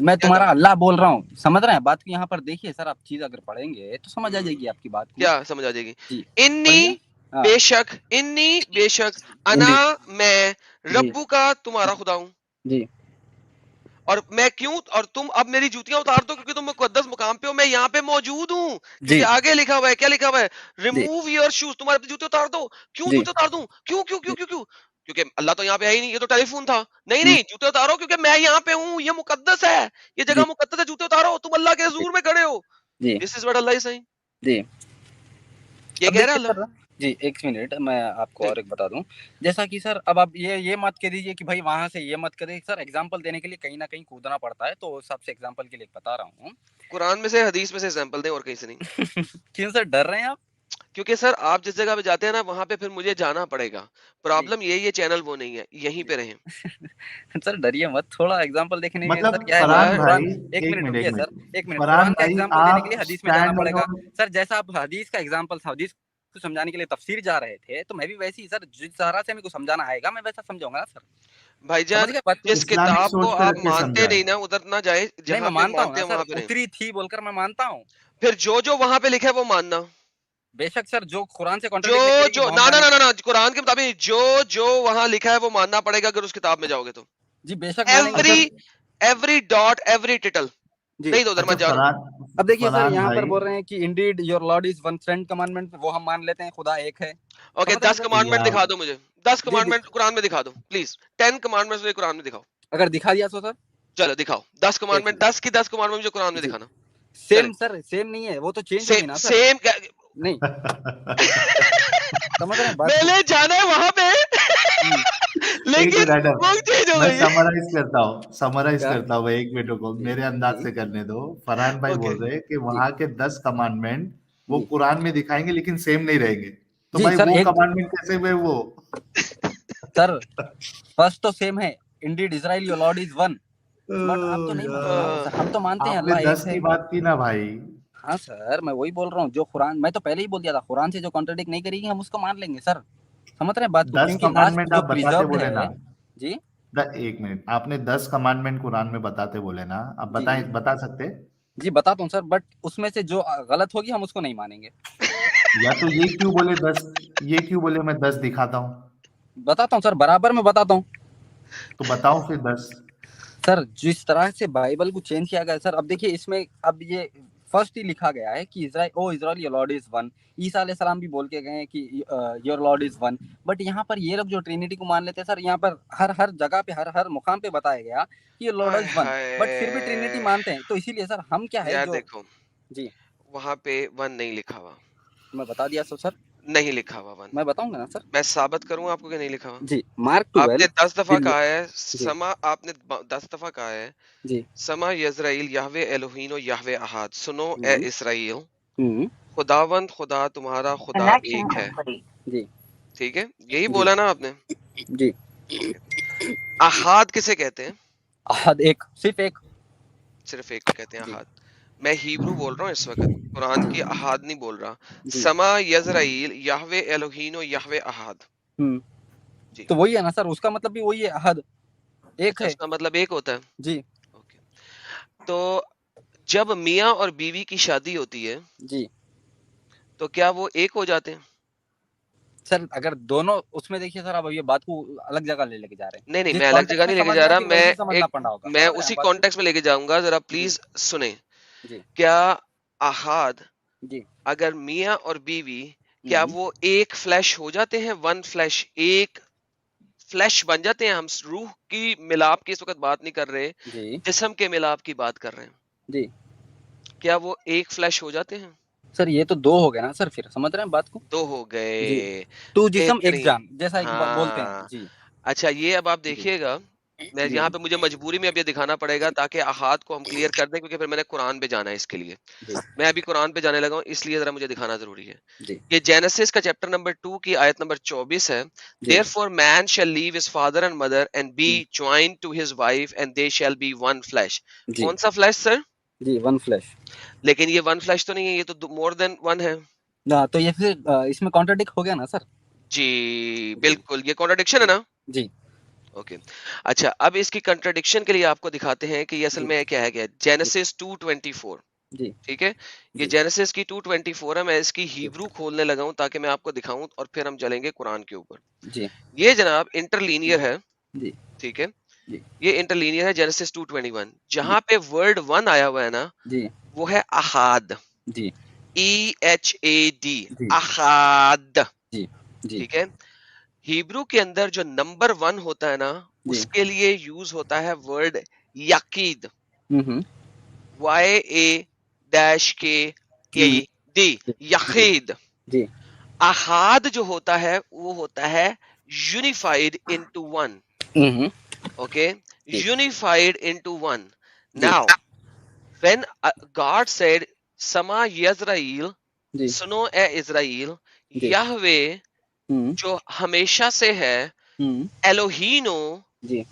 میں تمہارا اللہ بول رہا ہوں, سمجھ رہے ہیں بات کو. یہاں پر دیکھیے سر, آپ چیز اگر پڑھیں گے تو سمجھ آ جائے گی آپ کی بات کو. کیا سمجھ آ جائے گی؟ انی بے شک انا میں ربو کا تمہارا خدا ہوں, اور میں کیوں, اور تم اب میری جوتیاں اتار دو کیونکہ تم مقدس مقام پہ ہو, میں یہاں پہ موجود ہوں. کیونکہ آگے لکھا ہوا ہے, کیا لکھا ہوا ہے؟ ریموو یور شوز, تمہارے جوتے اتار دو. کیوں جوتے اتار دوں؟ کیوں کیوں کیوں کیوں کیوں؟ کیونکہ اللہ تو یہاں پہ ہے ہی نہیں, یہ تو ٹیلی فون تھا. نہیں, جوتے اتارو کیونکہ میں یہاں پہ ہوں, یہ مقدس ہے, یہ جگہ مقدس ہے, جوتے اتارو, تم اللہ کے حضور میں کھڑے ہو. دس is what Allah is seeing. یہ کہہ رہا ہے اللہ. جی ایک منٹ میں آپ کو اور ایک بتا دوں, جیسا کہ سر اب آپ یہ مت کہہ دیجیے کہ بھائی وہاں سے یہ مت کرے سر. ایگزامپل دینے کے لیے کہیں نہ کہیں کودنا پڑتا ہے, تو سب سے ایگزامپل کے لیے بتا رہا ہوں. قرآن میں سے, حدیث میں سے ایگزامپل دیں, اور کہیں سے نہیں. کیوں سر ڈر رہے ہیں آپ؟ کیونکہ سر آپ جس جگہ پہ جاتے ہیں نا وہاں پہ پھر مجھے جانا پڑے گا. پرابلم یہ چینل وہ نہیں ہے, یہیں پہ رہیں. سر ڈریے مت, تھوڑا ایگزامپل دیکھنے کے لیے مطلب سر کیا ہے فرحان یار, قرآن, بھائی ایک منٹ رکیے سر, ایک منٹ, فرحان قرآن کا بھائی ایگزامپل دینے کے آپ لیے حدیث میں جانا اسٹینڈ پڑے گا. الون, سر جیسا آپ حدیث کا ایگزامپل حدیث کو سمجھانے کے لیے تفسیر جا رہے تھے, تو میں بھی ویسے ہی سر جس طرح سے میرے کو سمجھانا آئے گا میں ویسا سمجھاؤں گا نا سر. بھائی جان سمجھ گئے بات کو؟ جس اسلامک کتاب سوچ کو پہ آپ رکھ کے مانتے سمجھائیں. نہیں نا ادھر نہ جائے, نہیں جہاں میں پہ مانتا ہوں مانتے نا ہیں سر, وہاں پہ رہیں. اتری تھی بول کر میں مانتا ہوں. پھر جو وہاں پہ لکھا ہے وہ ماننا. بے شک سر, جو قرآن سے جو کانٹرڈکٹ نہیں کرے گی جو محمد نا قرآن کے مطابق جو وہاں لکھا ہے وہ ماننا پڑے گا اگر اس کتاب میں جاؤ گے تو. جی بے شک مانیں گے. ایوری ڈاٹ ایوری ٹٹل, جی نہیں تو ادھر اچھا مت جانا. اب دیکھیے سر فرحان یہاں پر بھائی بول رہے ہیں کہ indeed your lord is one send commandment, وہ ہم مان لیتے ہیں خدا ایک ہے. اوکے, سمجھ رہے ہیں 10 سر؟ کمانڈمنٹ یار دکھا دو مجھے, 10 جی کمانڈمنٹ قرآن میں دکھا دو پلیز. 10 کمانڈمنٹ مجھے قرآن میں دکھاؤ. اگر دکھا دیا تو سر چلو دکھاؤ 10 کمانڈمنٹ, 10 کی 10 کمانڈمنٹ مجھے قرآن میں جی دکھانا. سیم سر, سیم نہیں ہے وہ تو چینج ہوگی نا سر. سیم نہیں سمجھ رہے ہیں بات میں کو؟ نے جانا ہے وہاں پہ لیکن وہ چینج ہو میں گئی. سمرائز کیا؟ کرتا ہوں, ایک منٹ کو میرے انداز سے کرنے دو. فرحان بھائی اوکے بول رہے ہیں کہ وہاں کے 10 کمانڈمنٹ وہ جی قرآن میں دکھائیں گے لیکن سیم نہیں رہیں گے. تو جی بھائی سر وہ ایک کمانڈمنٹ کیسے ہوئے وہ؟ سر فرسٹ تو سیم ہے, indeed Israel your lord is one, but آپ تو نہیں مانتے نا سر, ہم تو مانتے ہیں آپ نے اللہ 10 ایک ہے. کی بات کی نا بھائی. ہاں سر میں وہی بول رہا ہوں, جو قرآن میں تو پہلے ہی بول دیا تھا, قرآن سے جو کانٹرڈکٹ نہیں کرے گی ہم اس کو مان لیں گے سر. سمجھ رہے ہیں بات کو, 10 کیونکہ لاسٹ کمانڈمنٹ جو آپ بتاتے پریزروڈ بولے نا, ہے. جی ایک منٹ, آپ نے 10 کمانڈمنٹ قرآن میں بتاتے بولے نا, آپ جی بتا سکتے؟ جی بتاتا ہوں سر, بٹ اس میں سے جو غلط ہوگی ہم اس کو نہیں مانیں گے. یا تو یہ کیوں بولے 10, یہ کیوں بولے میں 10 دکھاتا ہوں؟ بتاتا ہوں سر, برابر میں بتاتا ہوں. تو بتاؤ پھر 10. سر جس طرح سے بائبل کو چینج کیا گیا سر, اب دیکھیے اس میں اب یہ فرسٹ ہی لکھا گیا ہے کہ اسرائیل یور لارڈ از ون. عیسیٰ علیہ السلام بھی بول کے گئے ہیں کہ your lord is one, but یہاں پر یہ لوگ جو ٹرینیٹی کو مان لیتے ہیں سر, یہاں پر ہر جگہ پہ ہر مقام پہ بتایا گیا کہ your lord is one, but پھر بھی ٹرینیٹی مانتے ہیں. تو اسی لیے سر ہم کیا ہے یار جو دیکھو جی وہاں پہ 1 نہیں لکھا ہوا, میں بتا دیا سر, نہیں لکھا ہوا 1. میں بتاؤں گا نا سر. میں ثابت کروں آپ کو کہ نہیں لکھا ہوا. جی مارک آپ 12 نے 10 دفعہ کہا ہے جی سما, آپ نے 10 دفعہ کہا ہے جی سما یزرائیل یہوے الوہین و یہوے احد. سنو اے اسرائیل, ہوں خداوند خدا تمہارا خدا ایک ہے. جی ٹھیک ہے, یہی جی بولا نا آپ نے. جی احاد کسے کہتے ہیں؟ احد ایک, صرف ایک. صرف ایک کو کہتے ہیں جی احاد. میں ہیبرو بول رہا ہوں اس وقت, قرآن کی احاد نہیں بول رہا. جی سما یزرائیل یہوے الوہین و یہوے احد. ہوں جی تو وہی ہے نا سر, اس کا مطلب بھی وہی ہے, احد ایک اچھا, ہے. اس کا مطلب ایک ہوتا ہے. جی اوکے, تو جب میاں اور بیوی کی شادی ہوتی ہے جی تو کیا وہ ایک ہو جاتے ہیں؟ سر اگر دونوں اس میں دیکھیے سر, اب یہ بات کو الگ جگہ لے کے جا رہے ہیں. نہیں نہیں, جس میں الگ کانٹیکس جگہ میں نہیں لے کے سمجھنا جا ہے رہا, پھر میں ویسے ہی سمجھنا پڑنا ہوگا. میں سمجھ رہے ہیں اسی بات کو؟ کانٹیکس میں لے کے جاؤں گا, ذرا جی پلیز سنیں. جی کیا احاد جی اگر میاں اور بیوی کیا ہوں وہ ایک فلیش ہو جاتے ہیں؟ 1 فلیش, ایک فلیش بن جاتے ہیں؟ ہم روح کی ملاپ کی اس وقت بات نہیں کر رہے, جی جسم کے ملاپ کی بات کر رہے ہیں. جی کیا وہ ایک فلیش ہو جاتے ہیں؟ سر یہ تو دو ہو گئے نا سر, پھر سمجھ رہے ہیں بات کو؟ 2 ہو جی گئے. تو جسم ایک اتنی, جان جیسا ایک بولتے ہیں. ہاں. جی اچھا, یہ اب آپ جی دیکھیے گا, میں جی یہاں پہ مجھے مجبوری میں اب یہ دکھانا پڑے گا تاکہ احاد کو ہم کلیئر کر دیں, کیونکہ پھر میں نے قرآن پہ جانا ہے اس کے لیے. جی میں ابھی قرآن پہ جانے لگا ہوں, اس لیے ذرا مجھے دکھانا ضروری ہے. جی یہ جینیسس کا چیپٹر نمبر 2 کی آیت نمبر 24 ہے. جی Therefore man shall leave his father and mother and be joined to his wife and they shall be one flesh. جی کون سا فلیش سر؟ جی ون فلیش. لیکن یہ 1 فلیش تو نہیں ہے, یہ تو مور دین 1 ہے. تو یہ پھر اس میں کانٹرڈکٹ ہو گیا نا سر. جی بالکل, یہ کانٹرڈکشن ہے نا. جی اوکے, اچھا, اب اس کی کنٹرڈکشن کے لیے آپ کو دکھاتے ہیں کہ یہ اصل جی میں کیا ہے. کیا جینیسس 2:24, جی ٹھیک ہے, یہ جی جینیسس کی 2:24 ہے. میں اس کی ہیبرو کھولنے لگا ہوں تاکہ میں آپ کو دکھاؤں اور پھر ہم چلیں گے قرآن کے اوپر. جی یہ جناب انٹرلینئر ہے, جی ٹھیک ہے, جی یہ انٹرلینئر ہے جینیسس 2:21. جہاں پہ ورڈ 1 آیا ہوا ہے نا, جی وہ ہے احاد, جی EHAD, جی احاد, جی جی ٹھیک ہے. ہیبرو کے اندر جو نمبر 1 ہوتا ہے نا, جی اس کے لیے یوز ہوتا ہے ورڈ یقید, ہوں YAKD, یقید. جی احاد جو ہوتا ہے وہ ہوتا ہے یونیفائڈ انٹو 1. ہوں Okay, G unified into one. G Now, when God said, Sama Yisrael, جی سنو اے اسرائیل، جی یہوے ہوں جو ہمیشہ سے ہے، ہوں ایلوہینو جی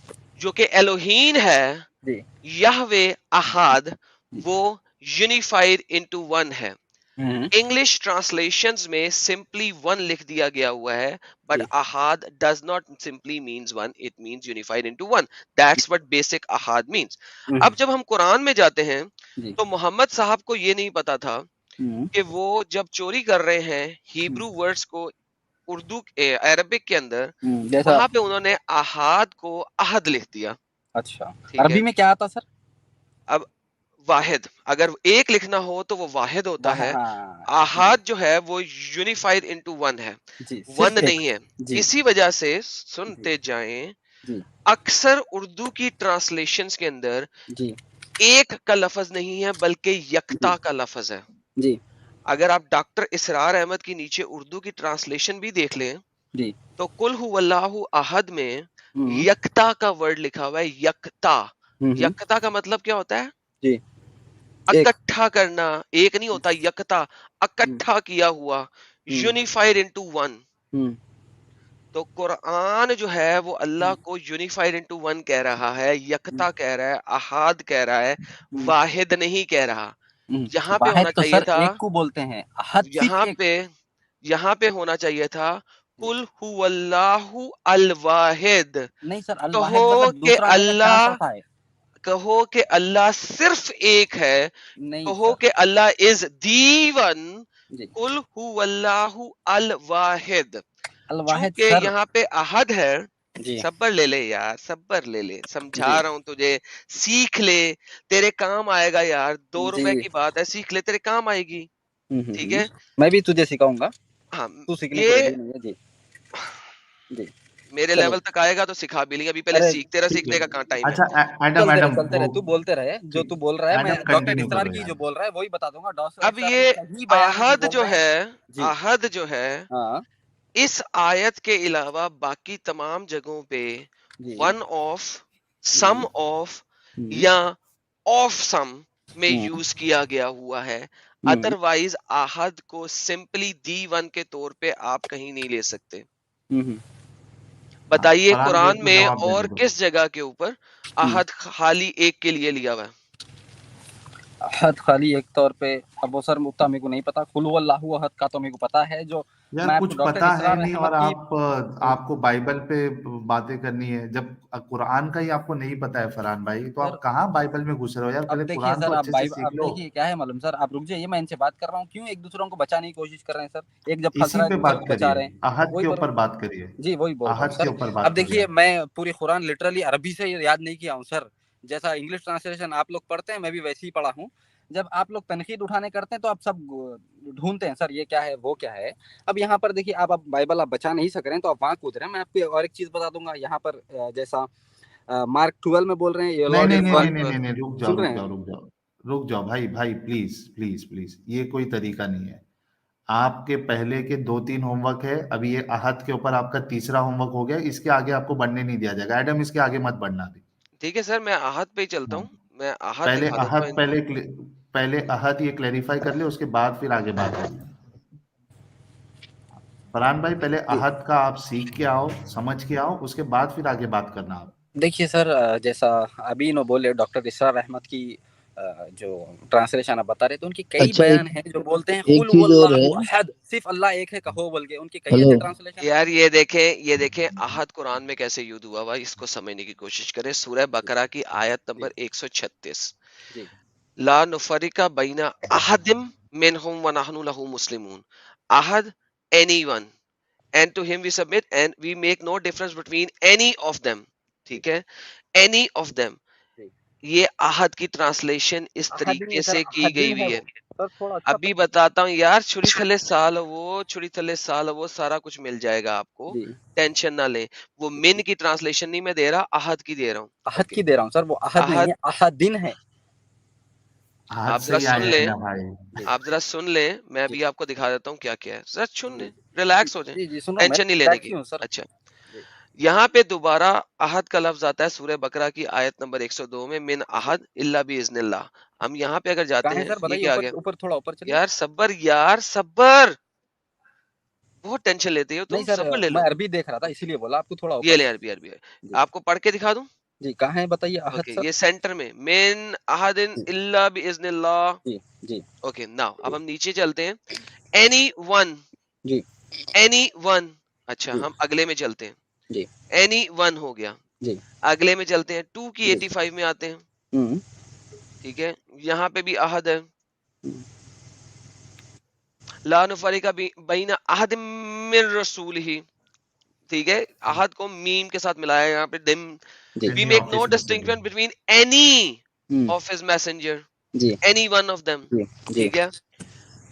جو کہ ایلوہین ہے، جی یہوے احد جی وہ یونیفائڈ انٹو ون ہے. ہوں انگلش ٹرانسلیشنز میں سمپلی ون لکھ دیا گیا ہوا ہے، بٹ جی احاد does not simply means one, it means unified into one. That's what basic احاد مینز. ہوں اب جب ہم قرآن میں جاتے ہیں جی تو محمد صاحب کو یہ نہیں پتا تھا ہوں کہ وہ جب چوری کر رہے ہیں ہیبرو ورڈز کو اردو عربک کے اندر، جیسا وہاں پہ انہوں نے احاد کو احد لکھ دیا. اچھا ٹھیک ہے، عربی میں کیا آتا سر؟ اب واحد اگر ایک لکھنا ہو تو وہ واحد ہوتا ہے، ہاں احاد جو ہے وہ یونیفائڈ انٹو ون ہے، جی ون صرف ایک. نہیں ہے. جی اسی وجہ سے جی سنتے جائیں، جی اکثر اردو کی ٹرانسلیشنز کے اندر جی ایک کا لفظ نہیں ہے بلکہ جی یکتا کا لفظ ہے. جی اگر آپ ڈاکٹر اسرار احمد کی نیچے اردو کی ٹرانسلیشن بھی دیکھ لیں جی تو قل هو اللہ احد میں ہوں یکتا کا ورڈ لکھا ہوا ہے. یکتا، ہوں یکتا کا مطلب کیا ہوتا ہے؟ جی ایک. اکٹھا کرنا. ایک نہیں ہوتا، یکتا ہوں اکٹھا کیا ہوا، ہوں یونیفائڈ انٹو ون. ہوں تو قرآن جو ہے وہ اللہ کو یونیفائڈ انٹو ون کہہ رہا ہے، یکتا کہہ رہا ہے، احاد کہہ رہا ہے، ہوں واحد نہیں کہہ رہا. یہاں پہ ہونا واحد تو چاہیے سر تھا، ایک کو بولتے ہیں، احد صرف یہاں ایک. پہ یہاں پہ ہونا چاہیے تھا قل هو اللہ الواحد. نہیں سر، کہو الواحد لفظ کہ دوسرا جگہ کہاں اللہ، پڑتا ہے؟ کہو کہ اللہ صرف ایک ہے، نہیں کہو سر. کہ اللہ از دی ون. جی قل هو اللہ الواحد. الواحد چونکہ سر. یہاں پہ احد ہے، جی صبر لے لے یار، صبر لے لے، سمجھا جی رہا ہوں تجھے، سیکھ لے، تیرے کام آئے گا یار. 2 روپے جی کی بات ہے، سیکھ لے، تیرے کام آئے گی. ٹھیک ہے، میں بھی تجھے سکھاؤں گا، ہاں تو سیکھنے کو یہ ریڈی نہیں ہے. جی جی میرے چلو. لیول تک آئے گا تو سکھا بھی لیں گے، ابھی پہلے ارے سیکھ، تیرا ٹھیک ہے. سیکھنے کا کہاں ٹائم ہے. اچھا ایڈم چلتے رہے، وہ تو بولتے رہے جو ٹھیک، تو بول رہا ہے. میں ایڈم ڈاکٹر کنٹینیو اسرار کرو کی یار. جو بول رہا ہے وہی بتا دوں گا. ڈاکٹر اب اسرار یہ صحیح بیان جو احد بول جو رہے ہیں. ہے، جی احد جو ہے، ہاں اس آیت کے علاوہ باقی تمام جگہوں پہ جی ون آف، ہوں سم آف ہوں یا آف سم میں ہوں یوز کیا گیا ہوا ہے. ہوں ادروائز احد کو سمپلی دی ون کے طور پہ آپ کہیں نہیں لے سکتے. ہوں ہاں بتائیے فرحان بھائی قرآن کو میں جواب اور دینے دو. کس جگہ کے اوپر ہوں احد خالی ایک کے لیے لیا ہوا ہے؟ احد خالی ایک طور پہ. اب وہ سر مفتا میرے کو نہیں پتا. قل هو اللہ احد کا تو میرے کو پتا ہے. جو یار میں آپ کو کچھ ڈاکٹر پتا ہے اسرار نہیں اور احمد کی. آپ کو بائبل پہ باتیں کرنی ہے. جب قرآن کا ہی آپ کو نہیں پتا ہے فرحان بھائی تو سر آپ کہاں بائبل میں گھس رہے ہو یار. پہلے اب دیکھیے قرآن سر، تو آپ اچھے سے سیکھ اب لو. دیکھیے کیا ہے معلوم سر. آپ رک جائیے، میں ان سے بات کر رہا ہوں. کیوں ایک دوسروں کو بچانے کی کوشش کر رہے ہیں سر؟ ایک جب پھنس اسی رہا ہے پہ دوسرے بات کو بچا کریے، رہے ہیں. احد وہی کے پر اوپر بات کریے. جی وہی بول رہا ہوں احد کے سر. اوپر اب بات کریے دیکھیے آپ. میں پوری قرآن لٹرلی عربی سے یاد نہیں کیا ہوں سر. جیسا انگلش ٹرانسلیشن آپ لوگ پڑھتے ہیں میں بھی ویسے ہی پڑھا ہوں. جب آپ لوگ تنقید اٹھانے کرتے ہیں تو آپ سب ڈھونڈتے ہیں سر یہ کیا ہے وہ کیا ہے. اب یہاں پر دیکھیے آپ بائبل آپ بچا نہیں سک رہے ہیں تو آپ وہاں کود رہے ہیں. میں آپ کو اور ایک چیز بتا دوں گا. یہاں پر جیسا مارک 12 میں بول رہے ہیں یہ نہیں لارڈ نہیں از نہیں ون. نہیں نہیں نہیں رک جاؤ سن رہے رک ہیں؟ جاؤ رک جاؤ رک جاؤ بھائی بھائی پلیز پلیز پلیز. یہ کوئی طریقہ نہیں ہے. آپ کے پہلے کے 2-3 ہوم ورک ہے. ابھی یہ احد کے اوپر آپ کا تیسرا ہوم ورک ہو گیا. اس کے آگے آپ کو بڑھنے نہیں دیا جائے گا. ایڈم اس کے آگے مت بڑھنا ابھی. ٹھیک ہے سر، میں احد پہ ہی چلتا ہاں ہوں، میں احد پہلے دکھا دیتا ہوں احد ان کو. پہلے احد یہ کلیریفائی کر لے، اس کے بعد پھر آگے بات کریں. فرحان بھائی پہلے جی احد کا آپ سیکھ کے آؤ، سمجھ کے آؤ، اس کے بعد پھر آگے بات کرنا آپ. دیکھیے سر جیسا ابھی انہوں بولے ڈاکٹر اسرار احمد کی جو ٹرانسلیشن آپ بتا رہے تو ان کی کئی اچھا بیان ہیں جو بولتے ہیں ایک قل چیز اور واللہ ہے. احد، صرف اللہ ایک ہے کہو بول کے. ان کی کئی ہلو ایسے ٹرانسلیشن ہیں. یار یہ دیکھیں احد قرآن میں کیسے یوز ہوا ہوا، اس کو سمجھنے کی کوشش کریں. سورہ بقرہ کی آیت جی نمبر 136، جی لا نفرق بین احد منہم ونحن لہ مسلمون. احد، anyone, and to him we submit and we make no difference between any of them. جی ٹھیک ہے، any of them. جی یہ احد کی ٹرانسلیشن اس احد نہیں طریقے ہے سر، سے کی گئی احدن ہے ہوئی ہے. وہ. سر تھوڑا اچھا ابھی بتاتا ہوں یار، چھری تھلے سال وہ سارا کچھ مل جائے گا آپ کو، جی ٹینشن نہ لیں. وہ من کی ٹرانسلیشن نہیں میں دے رہا، احد کی دے رہا ہوں. احد اوکے، کی دے رہا ہوں سر. وہ احد نہیں احد. ہے، احدن ہے. احد آپ سے ذرا ہی سن آیا ہے لیں، نا بھائی. جی آپ ذرا سن لیں، میں جی ابھی آپ کو دکھا دیتا ہوں کیا کیا ہے. ذرا سن جی لیں، ریلیکس ہو جائیں، جی جی سن رہا ہوں. ٹینشن نہیں میں لینے بیٹھ کی. ہوں سر. اچھا، جی یہاں پہ دوبارہ عہد کا لفظ آتا ہے سورہ بقرہ کی آیت نمبر 102 میں، من عہد الا باذن اللہ. ہم یہاں پہ اگر جاتے کہاں ہے ہیں، سر یہ بتائیے، کیا آ اوپر گیا؟ اوپر تھوڑا اوپر چلیے. یار صبر، یار صبر، بہت ٹینشن لیتے ہو نہیں تم، سر صبر لے میں لو. عربی دیکھ رہا تھا اسی لیے بولا آپ کو تھوڑا یہ اوپر لیں سے. عربی، عربی جی آپ کو پڑھ کے دکھا دوں. جی کہاں ہے بتائیے عہد اوکے، سر. یہ سینٹر میں، من عہد جی الا باذن اللہ. جی جی اوکے ناؤ اب ہم نیچے چلتے ہیں. اینی ون، جی اینی ون. اچھا جی ہم اگلے میں چلتے ہیں. جی اینی ون ہو گیا. جی اگلے میں چلتے ہیں، 2 کی جی 85 میں آتے ہیں. ہوں ٹھیک ہے، یہاں پہ بھی عہد ہے، لا نفرق بین احد من رسول ہی. ٹھیک ہے، عہد کو میم کے ساتھ ملایا یہاں پہ. جی we Any make of no his messenger. Distinction between any ہوں آف ہز میسنجر، جی اینی ون آف دم. جی جی ٹھیک ہے،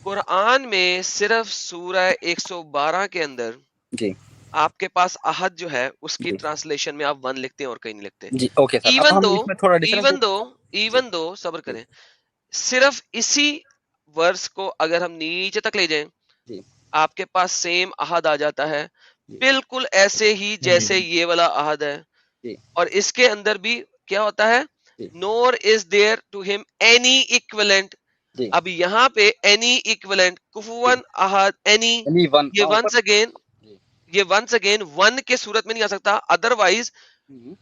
قرآن میں صرف سورہ 112 کے اندر جی آپ کے پاس عہد جو ہے اس کی جی ٹرانسلیشن میں آپ 1 لکھتے ہیں اور کہیں نہیں لکھتے. جی اوکے سر. اب ایون ہم دو، اس میں تھوڑا ڈفرینس ایون دو، جی ایون دو، صبر جی کریں، صرف اسی ورس کو اگر ہم نیچے تک لے جائیں جی آپ کے پاس سیم عہد آ جاتا ہے، جی بالکل ایسے ہی جیسے جی یہ والا عہد ہے. جی اور اس کے اندر بھی کیا ہوتا ہے؟ جی نور از دیئر ٹو ہم اینی ایکویلنٹ. جی اب یہاں پہ اینی ایکویلنٹ، کفون احد، اینی، اینی ون یہ ہاں اوپر. ونس اگین، جی یہ ونس اگین ون کے صورت میں نہیں آ سکتا، ادر وائز ہوں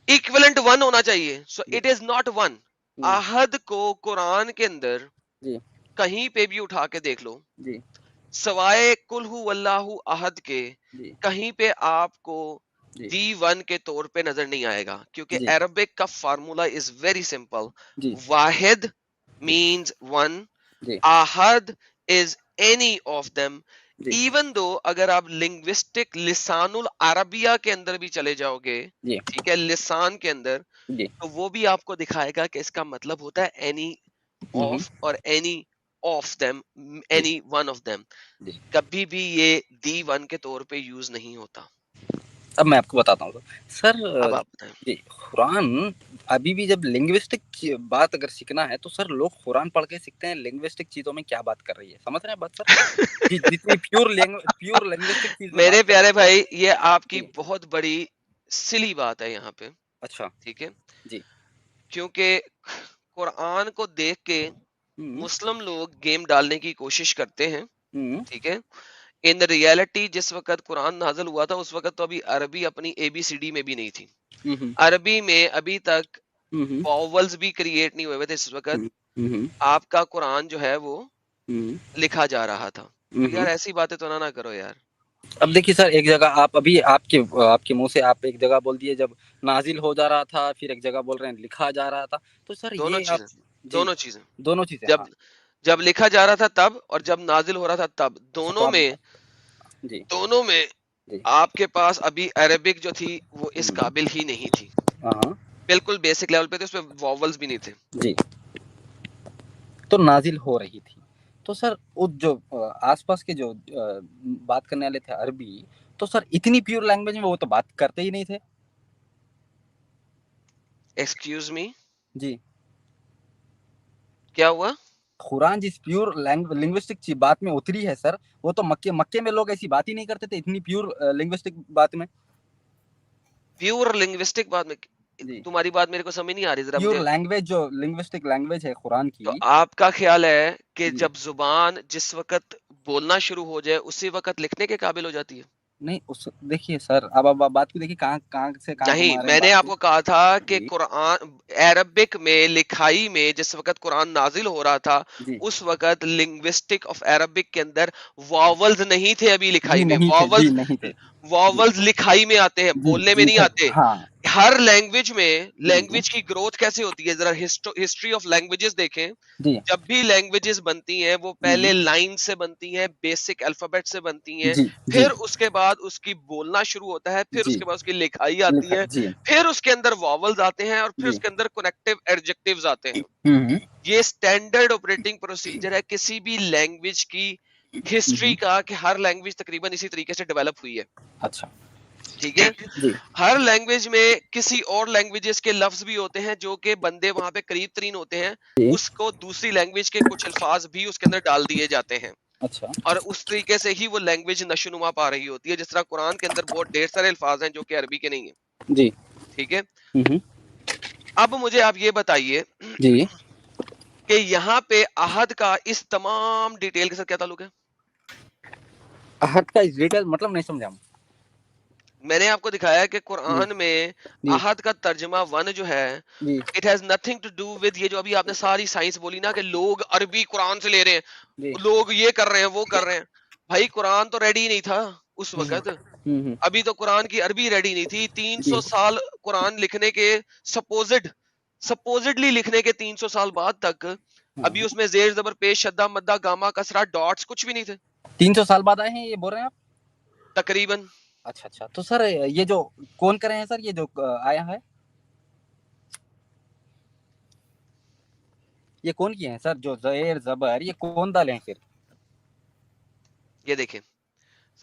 ایکویلنٹ ون ہونا چاہیے. سو جی اٹ از ناٹ ون. ہوں عہد کو قرآن کے اندر جی کہیں پہ بھی اٹھا کے دیکھ لو، جی سوائے کل ہو اللہ احد کے، جی کہیں پہ آپ کو جی دی ون کے طور پہ نظر نہیں آئے گا، کیونکہ جی عربک کا فارمولا از ویری سمپل. جی واحد جی مینز ون، جی احد از اینی آف them. جی ایون دو اگر آپ لنگوسٹک لسان العربیہ کے اندر بھی چلے جاؤ گے، جی ٹھیک ہے، لسان کے اندر، جی تو وہ بھی آپ کو دکھائے گا کہ اس کا مطلب ہوتا ہے اینی ہوں آف اور اینی آف them، جی اینی ون آف them. جی. کبھی بھی یہ دی ون کے طور پہ یوز نہیں ہوتا. اب میں آپ کو بتاتا ہوں سر. اب آپ بتائیں. جی قرآن ابھی بھی جب لنگوسٹک بات اگر سیکھنا ہے تو سر لوگ قرآن پڑھ کے سیکھتے ہیں لنگوسٹک چیزوں میں کیا بات کر رہی ہے. سمجھ رہے ہیں بات سر؟ جی جتنی پیور لنگوسٹک چیز میں میرے بات کر پیارے رہی بھائی، یہ آپ کی جی بہت بڑی سلی بات ہے یہاں پہ. اچھا ٹھیک ہے، جی کیونکہ قرآن کو دیکھ کے ہوں مسلم لوگ گیم ڈالنے کی کوشش کرتے ہیں. ہوں ٹھیک ہے، ان ریالٹی جس وقت قرآن نازل ہوا تھا اس وقت تو ابھی عربی اپنی اے بی سی ڈی میں بھی نہیں تھی. ہوں عربی میں ابھی تک ہوں واولز بھی کریٹ نہیں ہوئے ہوئے تھے. اس وقت ہوں آپ کا قرآن جو ہے وہ ہوں لکھا جا رہا تھا. تو یار ایسی باتیں تو نہ کرو یار. اب دیکھیے سر ایک جگہ آپ ابھی آپ کے منہ سے آپ ایک جگہ بول دیے جب نازل ہو جا رہا تھا، پھر ایک جگہ بول رہے ہیں لکھا جا رہا تھا. تو سر دونوں یہ آپ چیزیں، جی دونوں چیزیں، دونوں چیزیں جب ہاں. جب لکھا جا رہا تھا تب اور جب نازل ہو رہا تھا تب، اچھا تو دونوں آپ میں، جی دونوں میں جی آپ کے پاس ابھی عربک جو تھی وہ اس ہوں، قابل ہی نہیں تھی. ہاں بالکل بیسک لیول پہ تھے، اس پہ واولز بھی نہیں تھے. جی تو نازل ہو رہی تھی. تو سر وہ جو آس پاس کے جو بات کرنے والے تھے عربی، تو سر اتنی پیور لینگویج میں وہ تو بات کرتے ہی نہیں تھے. ایکسکیوز می، جی کیا ہوا؟ قرآن جس پیور لنگوسٹک بات میں اتری ہے سر، وہ تو مکے میں لوگ ایسی بات ہی نہیں کرتے تھے اتنی پیور لنگوسٹک بات میں. پیور لنگوسٹک بات میں جی تمہاری بات میرے کو سمجھ نہیں آ رہی ذرا پیور مجھے. لینگویج جو لنگوسٹک لینگویج ہے قرآن تو کی. آپ کا خیال ہے کہ جی جب زبان جس وقت بولنا شروع ہو جائے اسی وقت لکھنے کے قابل ہو جاتی ہے؟ نہیں اس دیکھیے سر اب بات کو دیکھیے کہاں سے کہاں نہیں، گھما رہے ہیں میں نے بات آپ کو. کو کہا تھا کہ جی قرآن عربک میں لکھائی میں جس وقت قرآن نازل ہو رہا تھا جی اس وقت لنگوسٹک آف عربک کے اندر واولز نہیں تھے. ابھی جی لکھائی میں نہیں تھے جی نہیں تھے جی واولز لکھائی میں آتے ہیں، جی بولنے میں جی نہیں سر آتے. ہاں ہر لینگویج میں جی لینگویج کی گروتھ کیسے ہوتی ہے؟ ذرا ہسٹری آف لینگویجز دیکھیں. جی جب بھی لینگویجز بنتی ہیں وہ پہلے لائن سے بنتی ہیں، بیسک الفابیٹ سے بنتی ہیں، جی جی پھر اس کے بعد اس کی بولنا شروع ہوتا ہے، پھر اس جی کے بعد اس کی لکھائی آتی ہے، جی پھر اس کے اندر واولز آتے ہیں اور پھر جی اس کے اندر کنیکٹیو ایڈجیکٹیوز آتے ہیں. یہ سٹینڈرڈ آپریٹنگ پروسیجر ہے کسی بھی لینگویج کی ہسٹری کا، کہ ہر لینگویج تقریباً اسی طریقے سے ڈیولپ ہوئی ہے. اچھا ٹھیک ہے، جی ہر لینگویج میں کسی اور لینگویجز کے لفظ بھی ہوتے ہیں جو کہ بندے وہاں پہ قریب ترین ہوتے ہیں، جی اس کو دوسری لینگویج کے کچھ الفاظ بھی اس کے اندر ڈال دیے جاتے ہیں. اچھا اور اس طریقے سے ہی وہ لینگویج نشونما پا رہی ہوتی ہے، جس طرح قرآن کے اندر بہت ڈھیر سارے الفاظ ہیں جو کہ عربی کے نہیں ہیں. جی. ٹھیک ہے. ہوں. اب مجھے آپ یہ بتائیے جی. کہ یہاں پہ عہد کا اس تمام ڈیٹیل کے ساتھ کیا تعلق ہے؟ عہد کا اس ڈیٹیل مطلب نہیں سمجھا. میں نے آپ کو دکھایا کہ قرآن میں جی عہد کا ترجمہ ون جو ہے جی it has nothing to do with یہ جو ابھی آپ نے ساری سائنس بولی نا کہ لوگ عربی قرآن سے لے رہے جی. ہیں، لوگ یہ کر رہے ہیں وہ کر رہے ہیں. بھائی قرآن تو ریڈی نہیں تھا اس وقت، ابھی تو قرآن کی عربی ریڈی نہیں تھی. 300 سال قرآن لکھنے کے سپوزڈلی لکھنے کے 300 سال بعد تک ابھی اس میں زیر زبر پیش شدہ مدہ گاما کسرہ ڈاٹس کچھ بھی نہیں تھے 300 سال بعد آئے ہیں یہ بول رہے ہیں آپ؟ تقریباً. اچھا اچھا. تو سر یہ جو کون کرے ہیں سر یہ جو آیا ہے یہ کون کیے ہیں سر جو زیر زبر یہ کون ڈالے ہیں پھر؟ یہ دیکھیں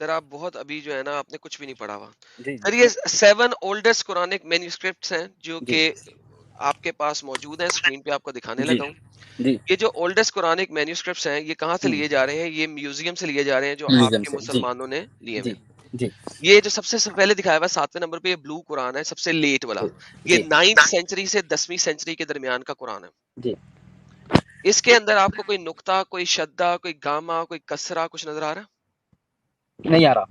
سر آپ بہت ابھی جو ہے نا آپ نے کچھ بھی نہیں پڑھا ہوا. جی سر یہ 7 اولڈسٹ قرآنک مینوسکرپٹس ہیں جو جی کہ آپ کے پاس موجود ہیں، اسکرین پہ آپ کو دکھانے جی لگا ہوں. جی یہ جو اولڈسٹ قرآنک مینوسکرپٹس ہیں یہ کہاں سے لیے جا رہے ہیں؟ یہ میوزیم سے لیے جا رہے ہیں جو آپ میوزیم کے سے. جی مسلمانوں نے لیے ہوئے جی ہیں. جی یہ جو سب سے پہلے دکھایا ہوا 7ویں نمبر پہ یہ بلو قرآن ہے، سب سے لیٹ والا. یہ جی 9th سینچری سے 10ویں سینچری کے درمیان کا قرآن ہے. جی. اس کے اندر آپ کو کوئی نقطہ، کوئی شدہ، کوئی گاما، کوئی کسرہ کچھ نظر آ رہا ہے؟ نہیں آ رہا.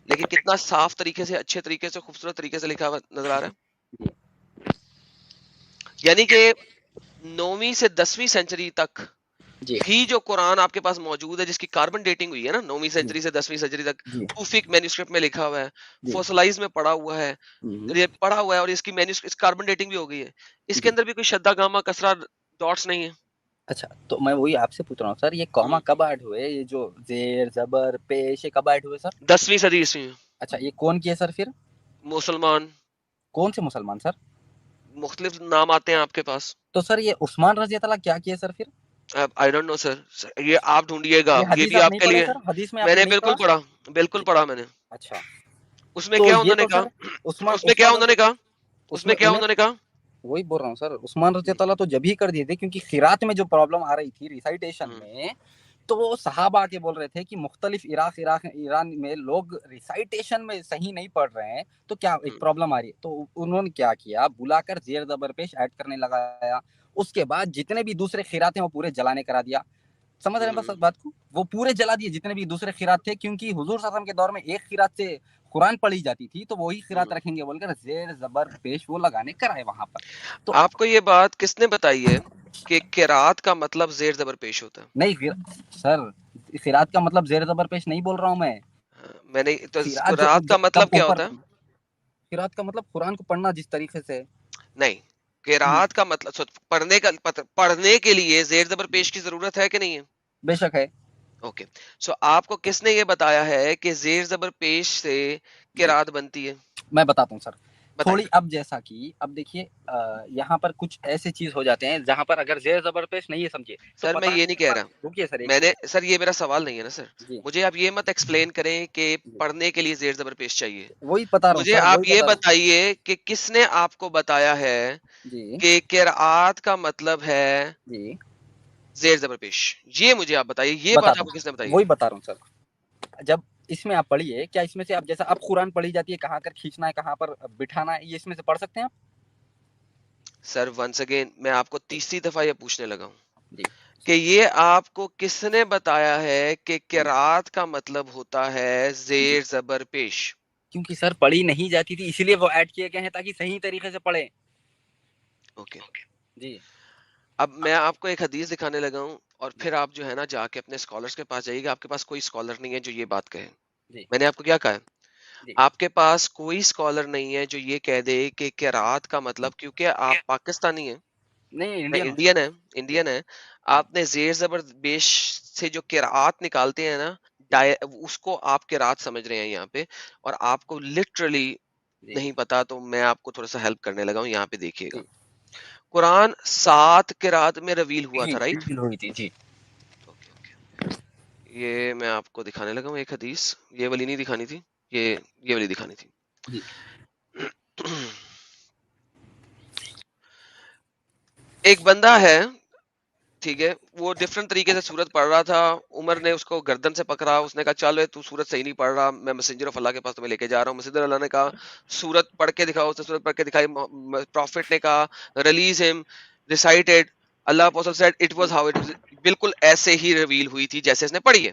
لیکن کتنا صاف طریقے سے، اچھے طریقے سے، خوبصورت طریقے سے لکھا ہوا نظر آ رہا ہے. یعنی کہ 9ویں سے 10ویں سینچری تک جی ہی جو قرآن آپ کے پاس موجود ہے، جس کی کاربن ڈیٹنگ ہوئی ہے نا 9ویں سینچری سے 10ویں سینچری تک، جی کوفک مینوسکرپٹ میں لکھا ہوا ہے، جی. فوسلائز میں پڑا ہوا ہے، یہ پڑا ہوا ہے، اور اس کی کاربن ڈیٹنگ بھی ہو گئی ہے. اس کے جی. اندر بھی کوئی شدہ گاما کسرہ ڈاٹس نہیں ہے. اچھا تو میں وہی آپ سے پوچھ رہا ہوں سر یہ کوما کب ایڈ ہوئے؟ یہ جو زیر زبر پیش یہ کب ایڈ ہوئے سر؟ 10ویں صدی عیسوی میں. اچھا یہ کون کیے سر پھر؟ مسلمان. کون سے مسلمان سر؟ مختلف نام آتے ہیں آپ کے پاس. تو سر یہ عثمان رضی اللہ کیا کیے سر پھر؟ آئی ڈونٹ نو سر، یہ آپ ڈھونڈیے گا، یہ یہ حدیث بھی آپ آپ نہیں کے پڑھے لیے. سر؟ حدیث میں آپ میں نے نے نہیں بالکل پڑھا؟ بالکل پڑھا میں نے. اچھا اس میں تو کیا یہ انہوں نے تو کہا؟ سر اس میں کیا انہوں نے کہا؟ اس میں کیا انہیں انہوں نے کہا؟ وہی بول رہا ہوں سر عثمان رضی اللہ تو جب ہی کر دیے تھے کیونکہ قرات میں جو پرابلم آ رہی تھی ریسائٹیشن میں، تو وہ صحابہ کے بول رہے تھے کہ مختلف ایران میں لوگ ریسائٹیشن میں صحیح نہیں پڑھ رہے ہیں تو کیا ایک پرابلم آ رہی ہے. تو انہوں نے کیا کیا بلا کر زیر زبر پیش ایڈ کرنے لگایا. اس کے بعد جتنے بھی دوسرے خیرات ہیں وہ پورے جلانے کرا دیا. سمجھ رہے ہیں بس اس بات کو؟ وہ پورے جلا دیے جتنے بھی دوسرے خیرات تھے کیونکہ حضور صلی اللہ علیہ وسلم کے دور میں ایک خیرات سے قرآن پڑھی جاتی تھی تو وہی خیرات رکھیں گے بول کر زیر زبر پیش وہ لگانے کرائے وہاں پر. تو آپ کو یہ بات کس نے بتائی ہے کہ قرات کا مطلب زیر زبر پیش ہوتا ہے؟ نہیں سر خیرات کا مطلب زیر زبر پیش نہیں بول رہا ہوں میں نے تو خیرات جو قرات کا مطلب کب کیا اوپر ہوتا ہے؟ خیرات کا مطلب قرآن کو پڑھنا جس طریقے سے. نہیں، قرات کا مطلب پڑھنے کے لیے زیر زبر پیش کی ضرورت ہے کہ نہیں ہے؟ بے شک ہے. اوکے سو آپ کو کس نے یہ بتایا ہے کہ زیر زبر پیش سے قرات بنتی ہے؟ میں بتاتا ہوں سر تھوڑی. بتائیے. اب جیسا کہ اب دیکھیے یہاں پر کچھ ایسے چیز ہو جاتے ہیں جہاں پر اگر زیر زبر پیش نہیں ہے سمجھے تو سر میں پتہ یہ نہیں کہہ رہا، رکیے سر میں نے سر یہ میرا سوال نہیں ہے نا سر. جی مجھے آپ یہ مت ایکسپلین کریں کہ پڑھنے کے لیے زیر زبر پیش چاہیے. وہی بتا رہا ہوں مجھے سر آپ وہی یہ بتا رہا بتائیے کہ کس نے آپ کو بتایا ہے ہوں. جی کہ قرات کا مطلب ہے جی زیر زبر پیش؟ یہ مجھے آپ بتائیے، یہ بات بتاتا آپ کو کس نے ہوں بتائی وہی ہے؟ بتا رہا ہوں سر. جب اس میں آپ پڑھیے کیا اس میں سے آپ جیسا اب قرآن پڑھی جاتی ہے کہاں کر کھینچنا ہے کہاں پر بٹھانا ہے یہ اس میں سے پڑھ سکتے ہیں آپ؟ سر ونس اگین میں آپ کو تیسری دفعہ یہ پوچھنے لگا ہوں جی کہ یہ آپ کو کس نے بتایا ہے کہ قرات کا مطلب ہوتا ہے زیر زبر پیش؟ کیونکہ سر پڑھی نہیں جاتی تھی اسی لیے وہ ایڈ کیے گئے ہیں تاکہ صحیح طریقے سے پڑھیں. اوکے جی اب میں آپ کو ایک حدیث دکھانے لگا ہوں اور پھر آپ جو ہے نا جا کے اپنے اسکالرس کے پاس جائیے گا. آپ کے پاس کوئی اسکالر نہیں ہے جو یہ بات کہے. جی میں نے آپ کو کیا کہا ہے؟ جی آپ کے پاس کوئی اسکالر نہیں ہے جو یہ کہہ دے کہ قرات کا مطلب، کیونکہ آپ پاکستانی ہیں، نہیں میں انڈین انڈین ہے، آپ نے زیر زبر بیش سے جو قرات نکالتے ہیں نا اس کو آپ قرات سمجھ رہے ہیں یہاں پہ، اور آپ کو لٹرلی نہیں پتا. تو میں آپ کو تھوڑا سا ہیلپ کرنے لگا ہوں. یہاں پہ دیکھیے گا قرآن 7 قرات میں رویل ہوا تھا، رائٹ؟ ہوئی تھی. جی اوکے یہ میں آپ کو دکھانے لگا ہوں ایک حدیث. یہ والی نہیں دکھانی تھی، یہ والی دکھانی تھی. جی ایک بندہ ہے ٹھیک ہے, وہ ڈفرنٹ طریقے سے سورت پڑھ رہا تھا, عمر نے اس کو گردن سے پکڑا, اس نے کہا چل تو سورت صحیح نہیں پڑھ رہا, میں میسنجر آف اللہ کے پاس تمہیں لے کے جا رہا ہوں. مسجد اللہ نے کہا سورت پڑھ کے دکھاؤ, اس نے سورت پڑھ کے دکھائی. پروفٹ نے کہا ریلیز ہم, recited, Allah apostle said it was how it was, بالکل ایسے ہی ریویل ہوئی تھی جیسے اس نے پڑھی ہے.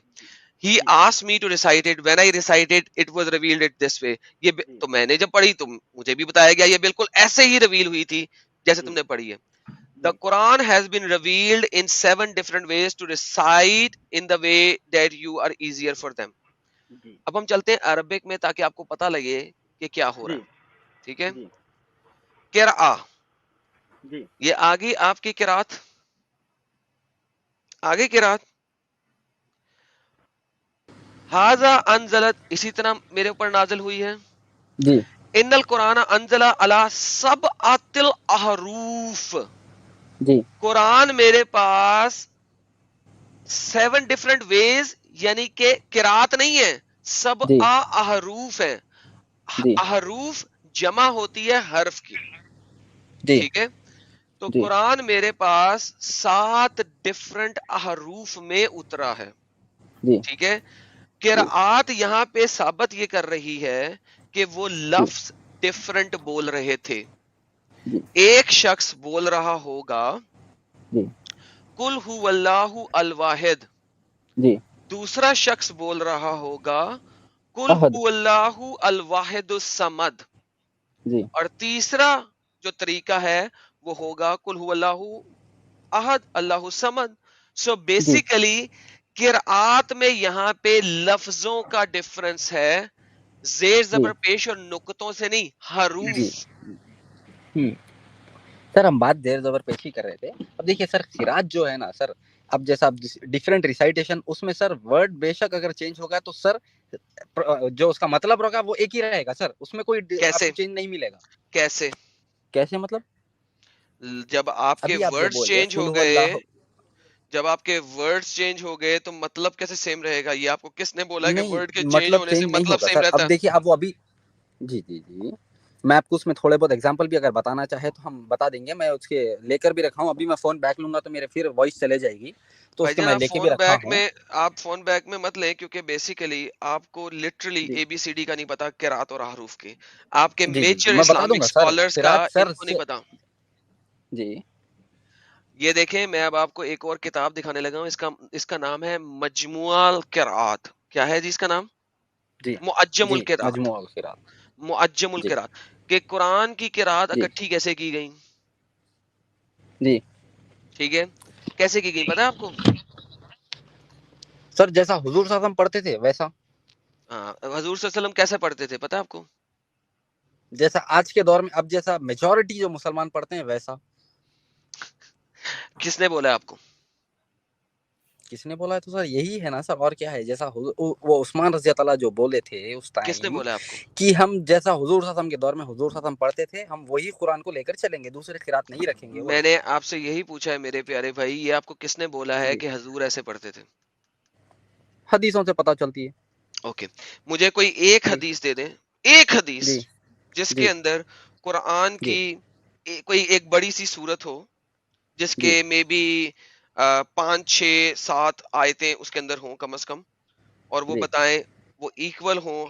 He asked me to recite it. When I recited, it was revealed it this way. یہ تو میں نے جب پڑھی تو مجھے بھی بتایا گیا یہ بالکل ایسے ہی ریویل ہوئی تھی جیسے تم نے پڑھی ہے. The Quran has been revealed in 7 different ways to recite in the way that you are easier for them. اب ہم چلتے ہیں عربک میں تاکہ آپ کو پتہ لگے کہ کیا ہو رہا ہے. ٹھیک ہے, قرآ, یہ آگے آپ کی قرات, آگے قرات, ہاذا انزلت, اسی طرح میرے اوپر نازل ہوئی ہے. جی ان القرآن انزل علی سبعۃ الاحروف, جی قرآن میرے پاس 7 ڈفرنٹ ویز, یعنی کہ قرات نہیں ہے, سبع احروف ہیں. احروف جمع ہوتی ہے حرف کی. ٹھیک ہے, تو قرآن میرے پاس 7 ڈفرنٹ احروف میں اترا ہے. ٹھیک ہے, قرآت یہاں پہ ثابت یہ کر رہی ہے کہ وہ لفظ ڈفرنٹ بول رہے تھے. ایک شخص بول رہا ہوگا قل هو اللہ الواحد, دوسرا شخص بول رہا ہوگا قل هو اللہ الواحد الصمد, اور تیسرا جو طریقہ ہے وہ ہوگا قل هو اللہ احد اللہ الصمد. سو بیسیکلی قرآت میں یہاں پہ لفظوں کا ڈفرنس ہے, زیر زبر پیش اور نقطوں سے نہیں, حروف. سر ہم بات زیر زبر پیش ہی کر رہے تھے. اب دیکھیے سر قرات جو ہے نا سر, اب جیسا ڈفرینٹ ریسائٹیشن, اس میں سر ورڈ بے شک اگر چینج ہوگا تو سر جو اس کا مطلب ہوگا وہ ایک ہی رہے گا سر, اس میں کوئی چینج نہیں ملے گا. کیسے مطلب, جب آپ کے ورڈز چینج ہو گئے, جب آپ کے ورڈز چینج ہو گئے تو مطلب کیسے سیم رہے گا؟ یہ آپ کو کس نے بولا کہ ورڈ کے چینج ہونے سے مطلب سیم رہتا ہے؟ اب دیکھیے اب وہ ابھی جی میں آپ کو اس میں تھوڑے بہت ایگزامپل بھی اگر بتانا چاہے تو ہم بتا دیں گے. میں اس کے لے کر بھی رکھا ہوں, ابھی میں فون بیک لوں گا تو میرے پھر وائس چلے جائے گی, تو اس کے میں لے کے بھی رکھا ہوں. آپ فون بیک میں مت لیں, کیونکہ بیسیکلی آپ کو literally A B C D کا نہیں پتا, قرات اور حروف کے. آپ کے میجر اسلامک اسکالرز کا ان کو نہیں پتا. جی یہ دیکھیں, میں اب آپ کو ایک اور کتاب دکھانے لگا ہوں, اس کا نام ہے مجموعہ القرات. کیا ہے جی اس کا نام؟ معجم القرات. معجم القرات, کہ قرآن کی قرات اکٹھی کیسے کی گئی. جی ٹھیک ہے, کیسے کی گئی پتا ہے آپ کو؟ سر جیسا حضور صلی اللہ علیہ وسلم پڑھتے تھے ویسا. ہاں, حضور صلی اللہ علیہ وسلم کیسے پڑھتے تھے پتا ہے آپ کو؟ جیسا آج کے دور میں اب جیسا میجورٹی جو مسلمان پڑھتے ہیں ویسا. کس نے بولا آپ کو؟ کس نے بولا ہے تو سر یہی ہے نا سر, اور کیا ہے, جیسا وہ عثمان رضی اللہ جو بولے تھے اس ٹائم, کس نے بولا آپ کو کہ ہم جیسا حضور صلی اللہ علیہ وسلم کے دور میں حضور صلی اللہ علیہ وسلم پڑھتے تھے ہم وہی قرآن کو لے کر چلیں گے, دوسرے قرات نہیں رکھیں گے. میں نے آپ سے یہی پوچھا ہے میرے پیارے بھائی, یہ آپ کو کس نے بولا ہے کہ حضور ایسے پڑھتے تھے؟ حدیثوں سے پتہ چلتی ہے. اوکے, مجھے کوئی ایک حدیث دے دیں, ایک حدیث جس کے اندر قرآن کی کوئی ایک بڑی سی سورت ہو جس کے میں بی 5 6 7 آیتیں اس کے اندر ہوں کم از کم, اور وہ بتائیں وہ ایکول ہوں.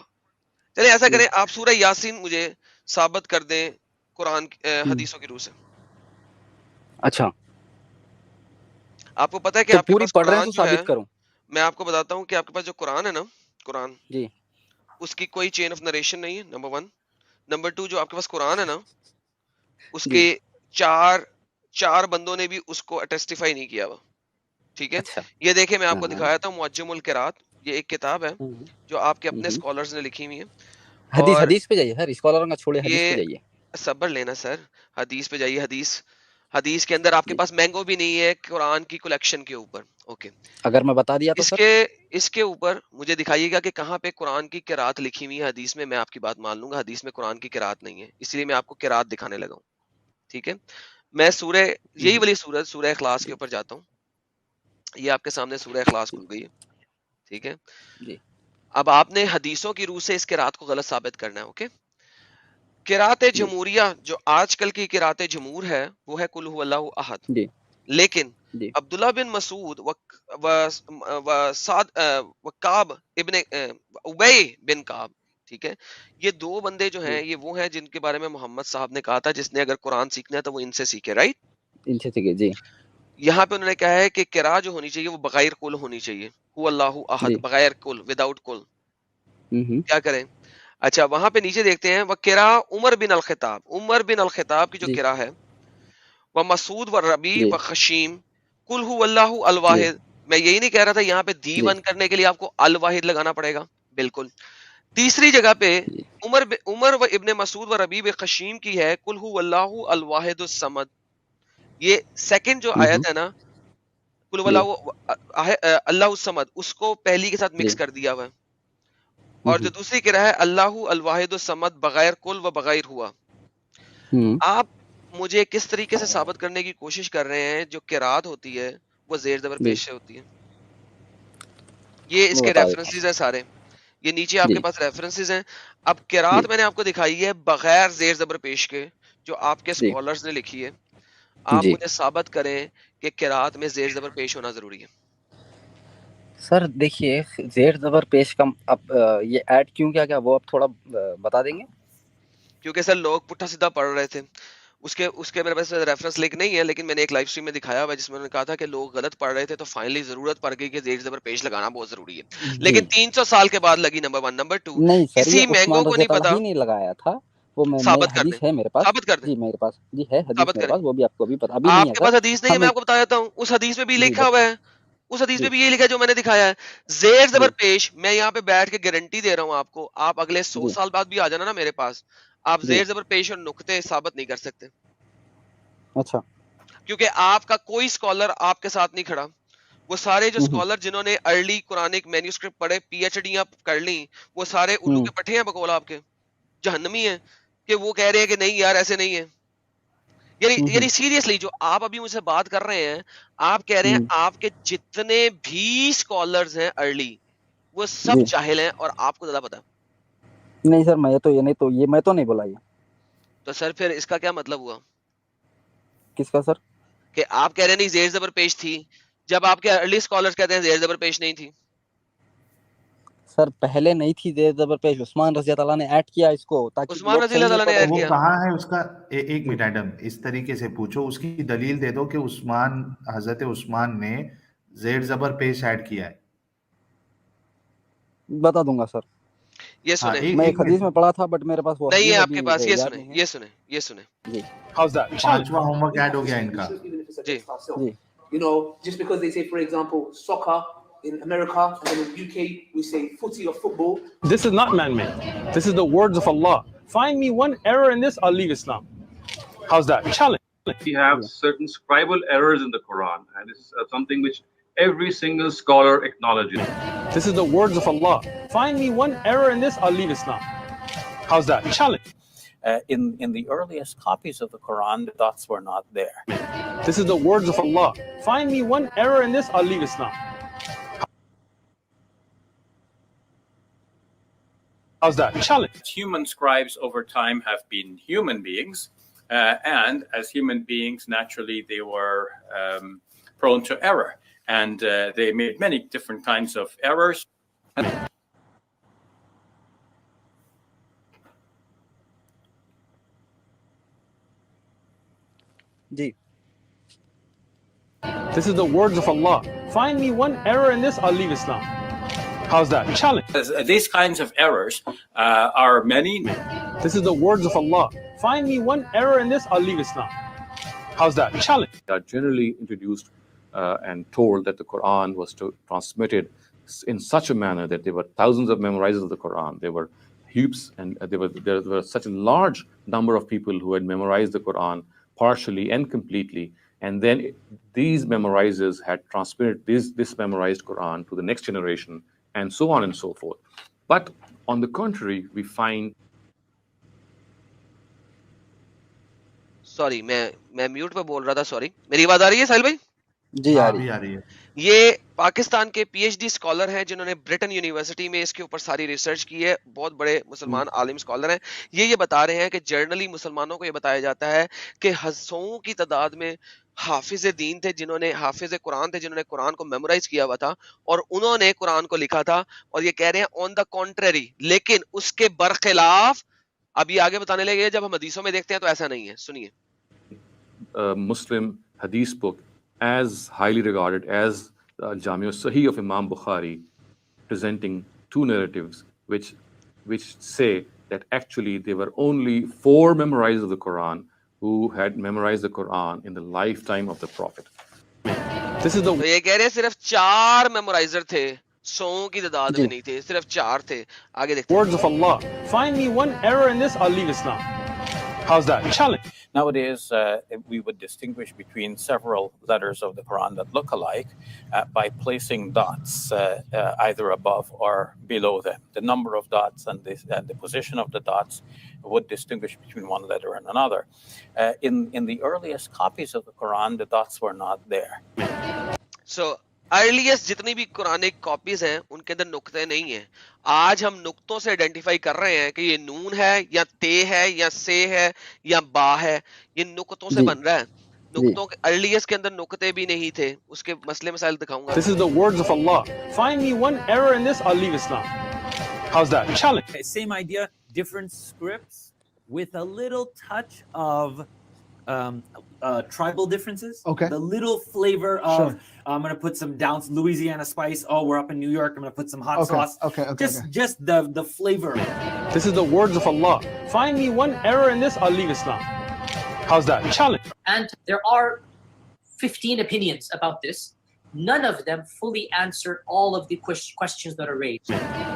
چلیں ایسا کریں, آپ سورہ یاسین مجھے ثابت کر دیں قرآن حدیثوں کی روح سے. اچھا, آپ کو پتا ہے کہ آپ کے پاس قرآن جو ہے, کروں میں آپ کو بتاتا ہوں کہ آپ کے پاس جو قرآن ہے نا, قرآن جی اس کی کوئی چین آف نریشن نہیں ہے, نمبر 1. نمبر 2, جو آپ کے پاس قرآن ہے نا, اس کے 4 بندوں نے بھی اس کو اٹیسٹیفائی نہیں کیا ہوا. ٹھیک ہے, یہ دیکھیں میں آپ کو دکھایا تھا معجم القرات, یہ ایک کتاب ہے جو آپ کے اپنے اسکالرز نے لکھی ہوئی ہے. حدیث پہ جائیے سر, اسکالروں کا چھوڑے حدیث پہ جائیے. صبر لینا سر, حدیث پہ جائیے. حدیث کے اندر آپ کے پاس مینگو بھی نہیں ہے قرآن کی کلیکشن کے اوپر. اوکے, اگر میں بتا دیا تو اس کے اوپر مجھے دکھائیے گا کہ کہاں پہ قرآن کی قرات لکھی ہوئی ہے حدیث میں. میں آپ کی بات مان لوں گا, حدیث میں قرآن کی قرات نہیں ہے, اس لیے میں آپ کو قرات دکھانے لگا ہوں. ٹھیک ہے, میں یہی والی سورہ اخلاص کے اوپر جاتا ہوں. یہ آپ کے سامنے سورہ اخلاص کھل گئی ہے. ٹھیک ہے, اب آپ نے حدیثوں کی روح سے اس قرات کو غلط ثابت کرنا ہے. اوکے, قرات جمہوریہ جو آج کل کی قرات جمہور ہے وہ ہے قل هو اللہ احد, لیکن جی عبداللہ بن مسعود و کعب ابن ابی بن کعب، ٹھیک ہے، یہ دو بندے جو ہیں جی یہ وہ ہیں جن کے بارے میں محمد صاحب نے کہا تھا جس نے اگر قرآن سیکھنا ہے تو وہ ان سے سیکھے، رائٹ؟ ان سے سیکھے جی یہاں پہ انہوں نے کہا ہے کہ قرا جو ہونی چاہیے وہ بغیر کل ہونی چاہیے، هو اللہ احد، جی بغیر کل، وداؤٹ کل. ہوں کیا کریں؟ اچھا وہاں پہ نیچے دیکھتے ہیں وہ قرا عمر بن الخطاب، عمر بن الخطاب کی جو جی قرا ہے وہ مسعود و ربی جی و خشیم کل هو اللہ جی الواحد. میں یہی نہیں کہہ رہا تھا یہاں پہ دی جی ون کرنے کے لیے آپ کو الواحد لگانا پڑے گا، بالکل. تیسری جگہ پہ جی عمر و ابن مسعود و ربیب خشیم کی ہے کل هو اللہ الواحد الصمد. یہ سیکنڈ جو ہوں آیت ہے نا کل هو جی اللہ الصمد، اس کو پہلی کے ساتھ جی مکس کر دیا ہوا ہے. اور جو ہوں دوسری قرأ ہے اللہ الواحد الصمد بغیر کل و بغیر ہوا. ہوں آپ مجھے کس طریقے سے ثابت کرنے کی کوشش کر رہے ہیں جو قرات ہوتی ہے وہ زیر زبر جی پیش سے ہوتی ہے؟ یہ اس وہ کے بتا دیتا ریفرنسز ہیں سارے، یہ نیچے آپ جی کے پاس ریفرنسز ہیں. اب جی قرات میں نے آپ کو دکھائی ہے بغیر زیر زبر پیش کے جو آپ کے جی اسکالرز نے لکھی ہے. آپ جی مجھے ثابت کریں کہ قرات میں زیر زبر پیش ہونا ضروری ہے. سر دیکھیے زیر زبر پیش کا اب یہ ایڈ کیوں کیا وہ آپ تھوڑا بتا دیں گے؟ کیونکہ سر لوگ پٹھا سیدھا پڑھ رہے تھے. اس کے میرے پاس ریفرنس لنک نہیں ہے، لیکن میں نے ایک لائیو اسٹریم میں دکھایا ہوا ہے جس میں انہوں نے کہا تھا کہ لوگ غلط پڑھ رہے تھے تو فائنلی ضرورت پڑ گئی کہ زیر زبر پیش لگانا بہت ضروری ہے. جی لیکن 300 سال کے بعد لگی، نمبر 1. نمبر 2 نہیں سر کسی یہ مینگو عثمان کو رضی نہیں اللہ پتا. ہی نہیں لگایا تھا وہ میں ثابت کر دیں، حدیث ہے میرے پاس ثابت کر دیں، جی میرے پاس جی ہے حدیث ثابت میرے کریں. پاس وہ بھی آپ کو ابھی پتا ابھی نہیں آپ ہے کے سر پاس حدیث نہیں ہے، ہم میں ایک آپ کو بتا دیتا ہوں، اس حدیث میں بھی جی لکھا ہوا ہے، اس حدیث جی میں بھی یہ لکھا ہے جو میں نے دکھایا ہے. زیر زبر جی پیش میں یہاں پہ بیٹھ کے گارنٹی دے رہا ہوں آپ کو، آپ اگلے 100 جی سال بعد بھی آ جانا نا میرے پاس، آپ جی زیر زبر پیش اور نقطے ثابت نہیں کر سکتے، اچھا کیونکہ آپ کا کوئی اسکالر آپ کے ساتھ نہیں کھڑا. وہ سارے جو ہوں اسکالر جنہوں نے ارلی قرآنک مینیوسکرپٹ پڑھے پی ایچ ڈیاں کر لیں وہ سارے الو ہوں کے پٹھے ہیں بقول آپ کے جہنمی ہیں کہ وہ کہہ رہے ہیں کہ نہیں یار ایسے نہیں ہے. ہوں یعنی سیریسلی جو آپ ابھی مجھ سے بات کر رہے ہیں، آپ کہہ رہے ہیں ہوں آپ کے جتنے بھی اسکالرز ہیں ارلی وہ سب جی جاہل ہیں اور آپ کو زیادہ پتا. نہیں سر میں تو یہ میں تو نہیں بولا یہ تو سر پھر اس کا کیا مطلب ہوا کس کا سر کہ آپ کہہ رہے ہیں نہیں زیر زبر پیش تھی جب آپ کے ارلی اسکالرز کہتے ہیں زیر زبر پیش نہیں تھی؟ سر پہلے نہیں تھی زیر زبر پیش عثمان رضی اللہ نے ایڈ کیا اس کو تاکہ عثمان لوگ رضی صحیح اللہ میں تعالیٰ نے پڑھیں. ایڈ وہ کیا. کہاں ہے اس کا ایک جی منٹ ایڈم اس طریقے سے پوچھو اس کی دلیل دے دو کہ عثمان حضرت عثمان نے زیر زبر پیش ایڈ کیا ہے. بتا دوں گا سر یہ ہاں سنیں، میں ایک ایک حدیث میں منٹ پڑھا تھا بٹ میرے پاس وہ نہیں ہے حدیث آپ کے ابھی پاس، یہ یاد سنیں نہیں یہ ہے. سنیں یہ سنیں. جی How's that? پانچواں ہوم ورک ایڈ ہو گیا ان کا. جی جی You know, just because they say, for example, soccer in America and then in UK we say footy or football. This is not man-made. This is the words of Allah. Find me one error in this, I'll leave Islam. How's that? Challenge. We have جی certain scribal errors in the Quran, and this is something which every single scholar acknowledges. This is the words of Allah. Find me one error in this, I'll leave Islam. How's that? Challenge. In the earliest copies of the Quran, the dots were not there. This is the words of Allah. Find me one error in this, I'll leave Islam. How's that? Challenge. Human scribes over time have been human beings, and as human beings, naturally, they were prone to error, and they made many different kinds of errors. جی This is the words of Allah. Find me one error in this, I'll leave Islam. How's that? Challenge. These kinds of errors are many. This is the words of Allah. Find me one error in this, I'll leave Islam. How's that? Challenge. Are generally introduced and told that the Quran was transmitted in such a manner that there were thousands of memorizers of the Quran. There were heaps, and there were such a large number of people who had memorized the Quran partially and completely, and then these memorizers had transmitted this memorized Quran to the next generation, and so on and so forth. But on the contrary, we find sorry میں mute پہ بول رہا تھا، sorry. میری آواز آ رہی ہے ساحل بھائی؟ جی ہاں آ ابھی رہی آ رہی ہے. یہ پاکستان کے پی ایچ ڈی اسکالر ہیں جنہوں نے برٹن یونیورسٹی میں اس کے اوپر ساری ریسرچ کی ہے، بہت بڑے مسلمان عالم اسکالر ہیں. یہ بتا رہے ہیں کہ جرنلی مسلمانوں کو یہ بتایا جاتا ہے کہ سوؤں کی تعداد میں حافظ دین تھے جنہوں نے حافظ قرآن تھے جنہوں نے قرآن کو میمورائز کیا ہوا تھا اور انہوں نے قرآن کو لکھا تھا, اور یہ کہہ رہے ہیں آن دا کانٹریری, لیکن اس کے برخلاف اب یہ آگے بتانے لگے جب ہم حدیثوں میں دیکھتے ہیں تو ایسا نہیں ہے. سنیے. Muslim hadith book as highly regarded as Jami' Sahih of Imam Bukhari, presenting two narratives which say that actually there were only 4 memorizers of the Quran who had memorized the Quran in the lifetime of the Prophet. This is the تو یہ کہہ رہے ہیں صرف 4 میمورائزر تھے, 100 کی تعداد میں نہیں تھے, صرف 4 تھے. آگے دیکھتے ہیں. words of Allah. Find me one error in this, I'll leave Islam. How's that? Challenge. Nowadays, we would distinguish between several letters of the Quran that look alike by placing dots either above or below them. The number of dots and the position of the dots would distinguish between one letter and another. In the earliest copies of the Quran, the dots were not there. So earliest جتنی بھی Quranic copies ہیں ان کے اندر نقطے نہیں ہیں. آج ہم نقطوں سے آئیڈینٹیفائی کر رہے ہیں کہ یہ نون ہے یا تے ہے یا سے ہے یا با ہے, یہ نقطوں سے بن رہا ہے. نقطوں کے ارلیسٹ کے اندر نقطے بھی نہیں تھے. اس کے مسئلے مسائل دکھاؤں گا. This is the words of Allah. Find me one error in this, I'll leave Islam. How's that? Challenge. Same idea, different scripts with a little touch of tribal differences. Okay. The little flavor of, I'm going to put some down Louisiana spice. Oh, we're up in New York. I'm going to put some hot sauce. Okay. Just the flavor. This is the words of Allah. Find me one error in this, I'll leave Islam. How's that? Challenge. And there are 15 opinions about this. None of them fully answered all of the questions that are raised.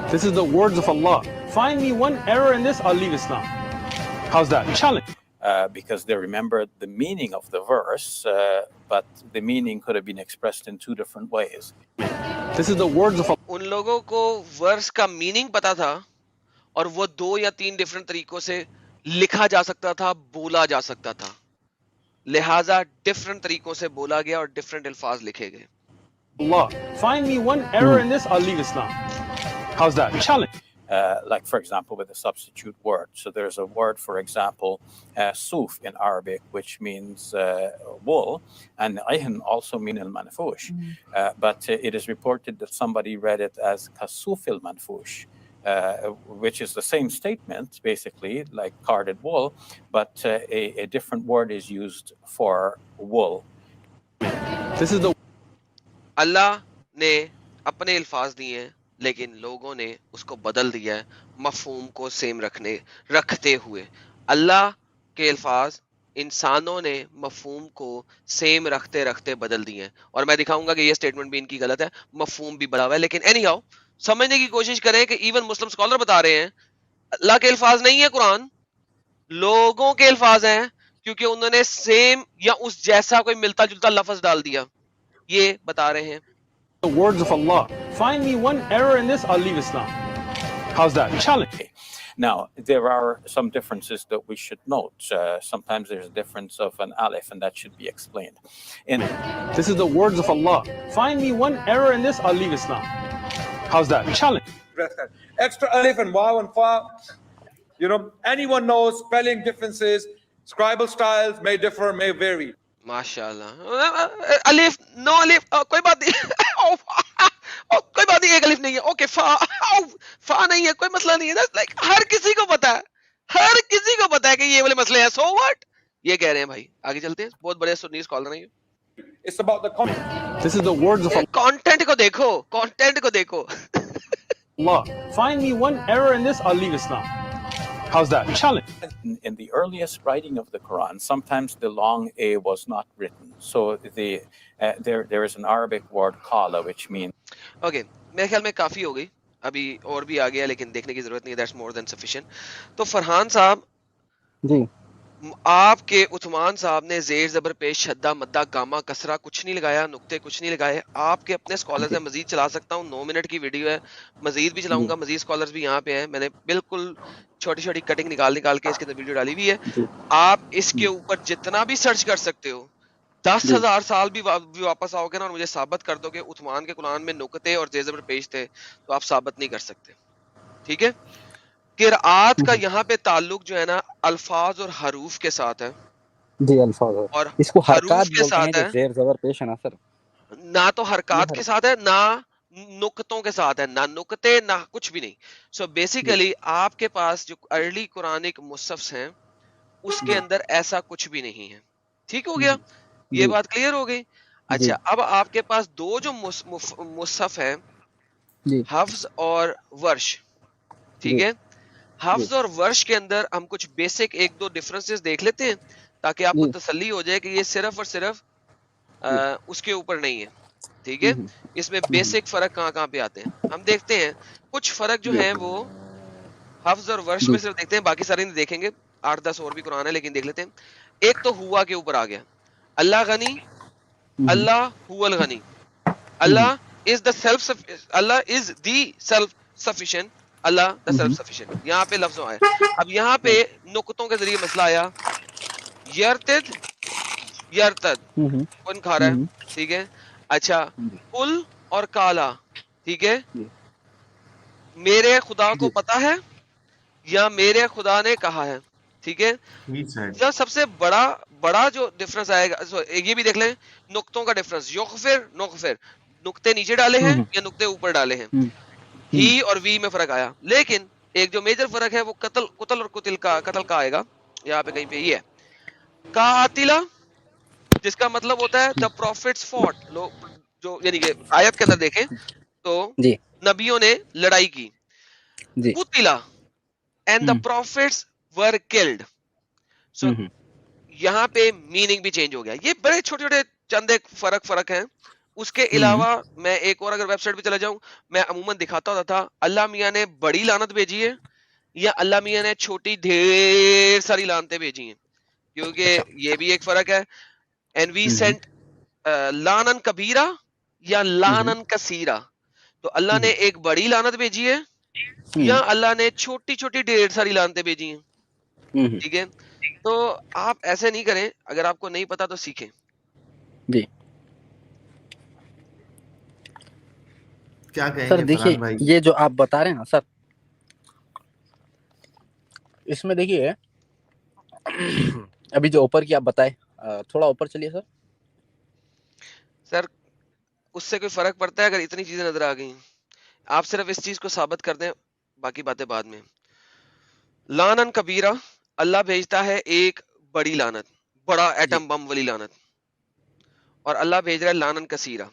This is the words of Allah. Find me one error in this, I'll leave Islam. How's that? Challenge. Because they remembered the meaning of the verse, but the meaning could have been expressed in 2 different ways. This is the words of Allah. ان لوگوں کو ورس کا meaning پتا تھا اور وہ 2 یا 3 different طریقوں سے لکھا جا سکتا تھا, بولا جا سکتا تھا, لہٰذا ڈیفرنٹ طریقوں سے بولا گیا اور ڈیفرنٹ الفاظ لکھے گئے. Allah. Find me one error in this, I'll leave Islam. How's that? Challenge. Like, for example, with a substitute word. So there's a word, for example, suf in Arabic, which means wool, and ayhan also mean al-manfush. But it is reported that somebody read it as kasuf al-manfush, which is the same statement, basically, like carded wool, but a different word is used for wool. This is the اللہ نے اپنے الفاظ دیے ہیں لیکن لوگوں نے اس کو بدل دیا ہے مفہوم کو سیم رکھتے ہوئے. اللہ کے الفاظ انسانوں نے مفہوم کو سیم رکھتے بدل دیے ہیں, اور میں دکھاؤں گا کہ یہ سٹیٹمنٹ بھی ان کی غلط ہے, مفہوم بھی بڑا ہوا ہے. لیکن اینی ہاؤ سمجھنے کی کوشش کریں کہ ایون مسلم اسکالر بتا رہے ہیں اللہ کے الفاظ نہیں ہے قرآن, لوگوں کے الفاظ ہیں, کیونکہ انہوں نے سیم یا اس جیسا کوئی ملتا جلتا لفظ ڈال دیا. یہ بتا رہے ہیں. The words of Allah. Find me one error in this, I'll leave Islam. How's that? Challenge. Now, there are some differences that we should note. Sometimes there's a difference of an alif, and that should be explained. This is the words of Allah. Find me one error in this, I'll leave Islam. How's that? Challenge. Extra alif and waw and fa. Anyone knows spelling differences, scribal styles may differ, may vary. ماشاء اللہ. الف نو الف کوئی بات نہیں, کوئی بات نہیں, ایک الف نہیں ہے, اوکے فا نہیں ہے, کوئی مسئلہ نہیں ہے. لائک ہر کسی کو پتا ہے کہ یہ والے مسئلے ہیں. سو واٹ, یہ کہہ رہے ہیں بھائی. آگے چلتے ہیں. بہت بڑے سنی اسکالر ہیں. It's about the content. This is the words of content کو دیکھو. Allah. Find me one error in this, I'll leave Islam. How's that? Challenge. In the earliest writing of the Quran, sometimes the long A was not written. So there is an Arabic word qala, which means. Okay, میرے خیال میں کافی ہو گئی, ابھی اور بھی آ گیا لیکن دیکھنے کی ضرورت نہیں. That's more than sufficient. تو فرحان صاحب جی, آپ کے عثمان صاحب نے زیر زبر پیش شدہ مدہ گاما کسرہ کچھ نہیں لگایا, نقطے کچھ نہیں لگائے. آپ کے اپنے اسکالرز ہیں, مزید چلا سکتا ہوں, 9 منٹ کی ویڈیو ہے, مزید بھی چلاؤں گا. مزید اسکالرز بھی یہاں پہ ہیں, میں نے بالکل چھوٹی کٹنگ نکال کے اس کے اندر ویڈیو ڈالی ہوئی ہے. آپ اس کے اوپر جتنا بھی سرچ کر سکتے ہو, 10,000 سال بھی واپس آؤ گے نا اور مجھے ثابت کر دو کہ عثمان کے قرآن میں نقطے اور زیر زبر پیش تھے, تو آپ ثابت نہیں کر سکتے. ٹھیک ہے. قرآت کا یہاں پہ تعلق جو ہے نا الفاظ اور حروف کے ساتھ ہے. جی الفاظ ہے. اور اس کو حرکات حروف کے بولتے ہیں ساتھ جو ہے، زیر زبر پیش ہے نا سر. نہ تو حرکات کے ساتھ ہے، نہ نقطوں کے ساتھ ہے، نہ نقطے نہ کچھ بھی نہیں. سو بیسیکلی آپ کے پاس جو ارلی قرآنک مصحف ہیں اس کے اندر ایسا کچھ بھی نہیں ہے. ٹھیک ہو گیا، یہ بات کلیئر ہو گئی. اچھا اب آپ کے پاس دو جو مصحف ہیں، حفظ اور ورش، ٹھیک ہے. حفظ اور ورش کے اندر ہم کچھ بیسک ایک دو ڈفرنسز دیکھ لیتے ہیں تاکہ آپ کو تسلی ہو جائے کہ یہ صرف اور صرف اس کے اوپر نہیں ہے. ٹھیک ہے، اس میں بیسک فرق کہاں کہاں پہ آتے ہیں ہم دیکھتے ہیں. کچھ فرق جو ہیں وہ حفظ اور ورش میں صرف دیکھتے ہیں، باقی سارے نہیں دیکھیں گے. 8-10 اور بھی قرآن ہے لیکن دیکھ لیتے ہیں. ایک تو ہوا کے اوپر آ گیا، اللہ غنی، اللہ هو الغنی، Allah is the self, Allah is the self sufficient, Allah the self sufficient. یہاں پہ لفظ آیا. اب یہاں پہ نقطوں کے ذریعے مسئلہ آیا، یرتد یرتد کون کھا رہا ہے. ٹھیک ہے. اچھا کل اور کالا، ٹھیک ہے، میرے خدا کو پتا ہے یا میرے خدا نے کہا ہے. ٹھیک ہے. جو سب سے بڑا جو ڈفرنس آئے گا یہ بھی دیکھ لیں، نقطوں کا ڈفرنس. یغفر نغفر، نقطے نیچے ڈالے ہیں یا نقطے اوپر ڈالے ہیں. ہی اور وی میں فرق آیا. لیکن ایک جو میجر فرق ہے وہ قتل اور قتل کا آئے گا. یہاں پہ کہیں پہ یہ ہے قاتلہ، جس کا مطلب ہوتا ہے دا پروفٹس فوٹ. لوگ جو یعنی کہ آیت کے اندر دیکھیں تو نبیوں نے لڑائی کی. قتلہ and the prophets were killed. So یہاں پہ میننگ بھی چینج ہو گیا. یہ بڑے چھوٹے چھوٹے چند ایک فرق ہیں. اس کے علاوہ میں ایک اور اگر ویب سائٹ پہ چلا جاؤں، میں عموماً دکھاتا ہوتا تھا اللہ میاں نے بڑی لعنت بھیجی ہے یا اللہ میاں نے چھوٹی ڈھیر ساری لعنتیں بھیجی ہیں، کیونکہ یہ بھی ایک فرق ہے. اینڈ وی سینٹ لعنن کبیرہ یا لعنن کثیرہ. تو اللہ نے ایک بڑی لعنت بھیجی ہے یا اللہ نے چھوٹی چھوٹی ڈھیر ساری لعنتیں بھیجی ہیں. ٹھیک ہے. تو آپ ایسے نہیں کریں، اگر آپ کو نہیں پتا تو سیکھیں. جی کیا کہیں سر گے دیکھیے فرحان بھائی؟ یہ جو آپ بتا رہے ہیں نا سر، اس میں دیکھیے ابھی جو اوپر کی آپ بتائے، تھوڑا اوپر چلیے سر. سر اس سے کوئی فرق پڑتا ہے اگر اتنی چیزیں نظر آ گئی؟ آپ صرف اس چیز کو ثابت کر دیں، باقی باتیں بعد میں. لعنن کبیرہ، اللہ بھیجتا ہے ایک بڑی لعنت، بڑا ایٹم بم والی لعنت. اور اللہ بھیج رہا ہے لعنن کثیرہ.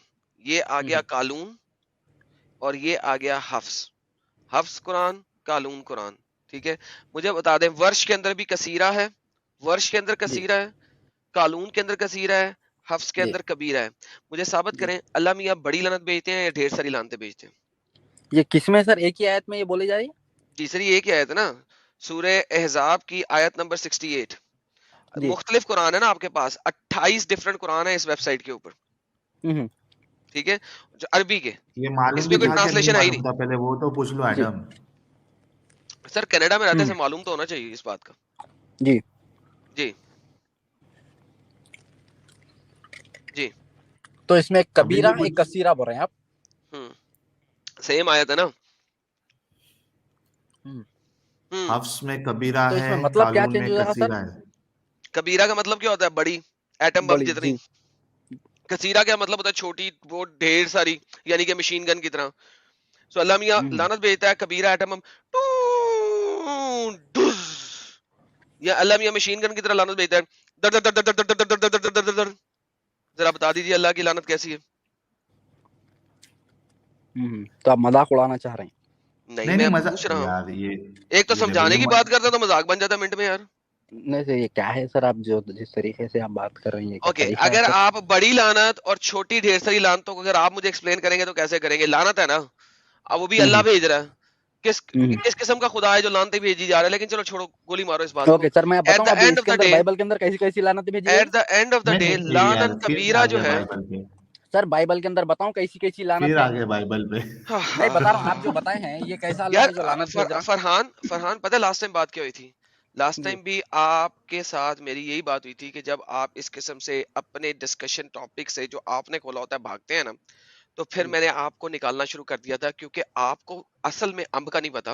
یہ آ گیا قالون اور یہ آ گیا حفظ. حفظ قرآن، قالون قرآن. ٹھیک ہے. مجھے بتا دیں ورش کے اندر بھی کثیرہ ہے، ورش کے اندر کثیرہ ہے، قالون کے اندر کثیرہ ہے، حفظ کے اندر کبیرہ ہے. مجھے ثابت کریں اللہ میاں بڑی لعنت بھیجتے ہیں یا ڈھیر ساری لعنتیں بھیجتے ہیں؟ یہ کس میں سر ایک ہی آیت میں یہ بولی جا رہی ہے؟ تیسری ایک ہی آیت ہے نا، سورہ احزاب کی آیت نمبر 68. مختلف قرآن ہے نا آپ کے پاس، 28 ڈفرنٹ قرآن ہے اس ویب سائٹ کے اوپر. ٹھیک ہے، جو عربی کے، یہ معلوم اس بھی میں کوئی تھا کہ نہیں ٹرانسلیشن ہے ہی معلوم تھا؟ پہلے وہ تو پوچھ لو ایڈم. سر کینیڈا میں رہتے سے معلوم تو ہونا چاہیے اس بات کا. جی جی جی. تو اس میں ایک کبیرہ ایک کثیرہ بول رہے ہیں آپ؟ سیم آیت ہے نا. حفظ میں کبیرہ تو اس ہے، میں مطلب کیا قالون چینج میں ہو جائے گا کثیرہ سر؟ ہے. کبیرہ کا مطلب کیا ہوتا ہے؟ بڑی، ایٹم بم بڑی جتنی. جی کثیرہ کیا مطلب ہوتا ہے؟ چھوٹی، وہ ڈھیر ساری، یعنی کہ مشین گن کی طرح. سو اللہ میاں لعنت بھیجتا ہے کبیرہ ایٹم بم، یا اللہ میاں مشین گن کی طرح لعنت بھیجتا ہے در در در در در در در در در در در. ذرا بتا دیجیے اللہ کی لعنت کیسی ہے؟ تو آپ مذاق اڑانا چاہ رہے ہیں؟ نہیں، میں پوچھ رہا ہوں. یار یہ ایک تو سمجھانے کی بات کرتا تو مذاق بن جاتا منٹ میں یار. نہیں سر یہ کیا ہے سر، آپ جو جس طریقے سے آپ بات کر رہے ہیں اوکے، اگر آپ بڑی لعنت اور چھوٹی ڈھیر ساری لعنتوں کو اگر آپ مجھے ایکسپلین کریں گے تو کیسے کریں گے؟ لعنت ہے نا، اب وہ بھی اللہ بھیج رہا ہے. کس قسم کا خدا ہے جو لعنتیں بھیجی جا رہا ہے؟ لیکن چلو چھوڑو، گولی مارو اس بات کو. اوکے سر میں بتاؤں ابھی اس کے اندر بائبل کے اندر کیسی کیسی لعنتیں بھیجی at the end of the day لعنت کبیرہ جو ہے سر بائبل کے اندر بتاؤں کیسی کیسی لعنت پھر آگے بائبل پہ نہیں بتا رہا ہوں. آپ جو بتائے ہیں یہ کیسا اللہ ہے جو لعنت بھیج رہا؟ فرحان پتہ لاسٹ ٹائم بات کیا ہوئی تھی؟ لاسٹ ٹائم بھی آپ کے ساتھ میری یہی بات ہوئی تھی کہ جب آپ اس قسم سے اپنے ڈسکشن ٹاپک سے جو آپ نے کھولا ہوتا ہے بھاگتے ہیں نا، تو پھر میں نے آپ کو نکالنا شروع کر دیا تھا، کیونکہ آپ کو اصل میں امب کا نہیں پتا.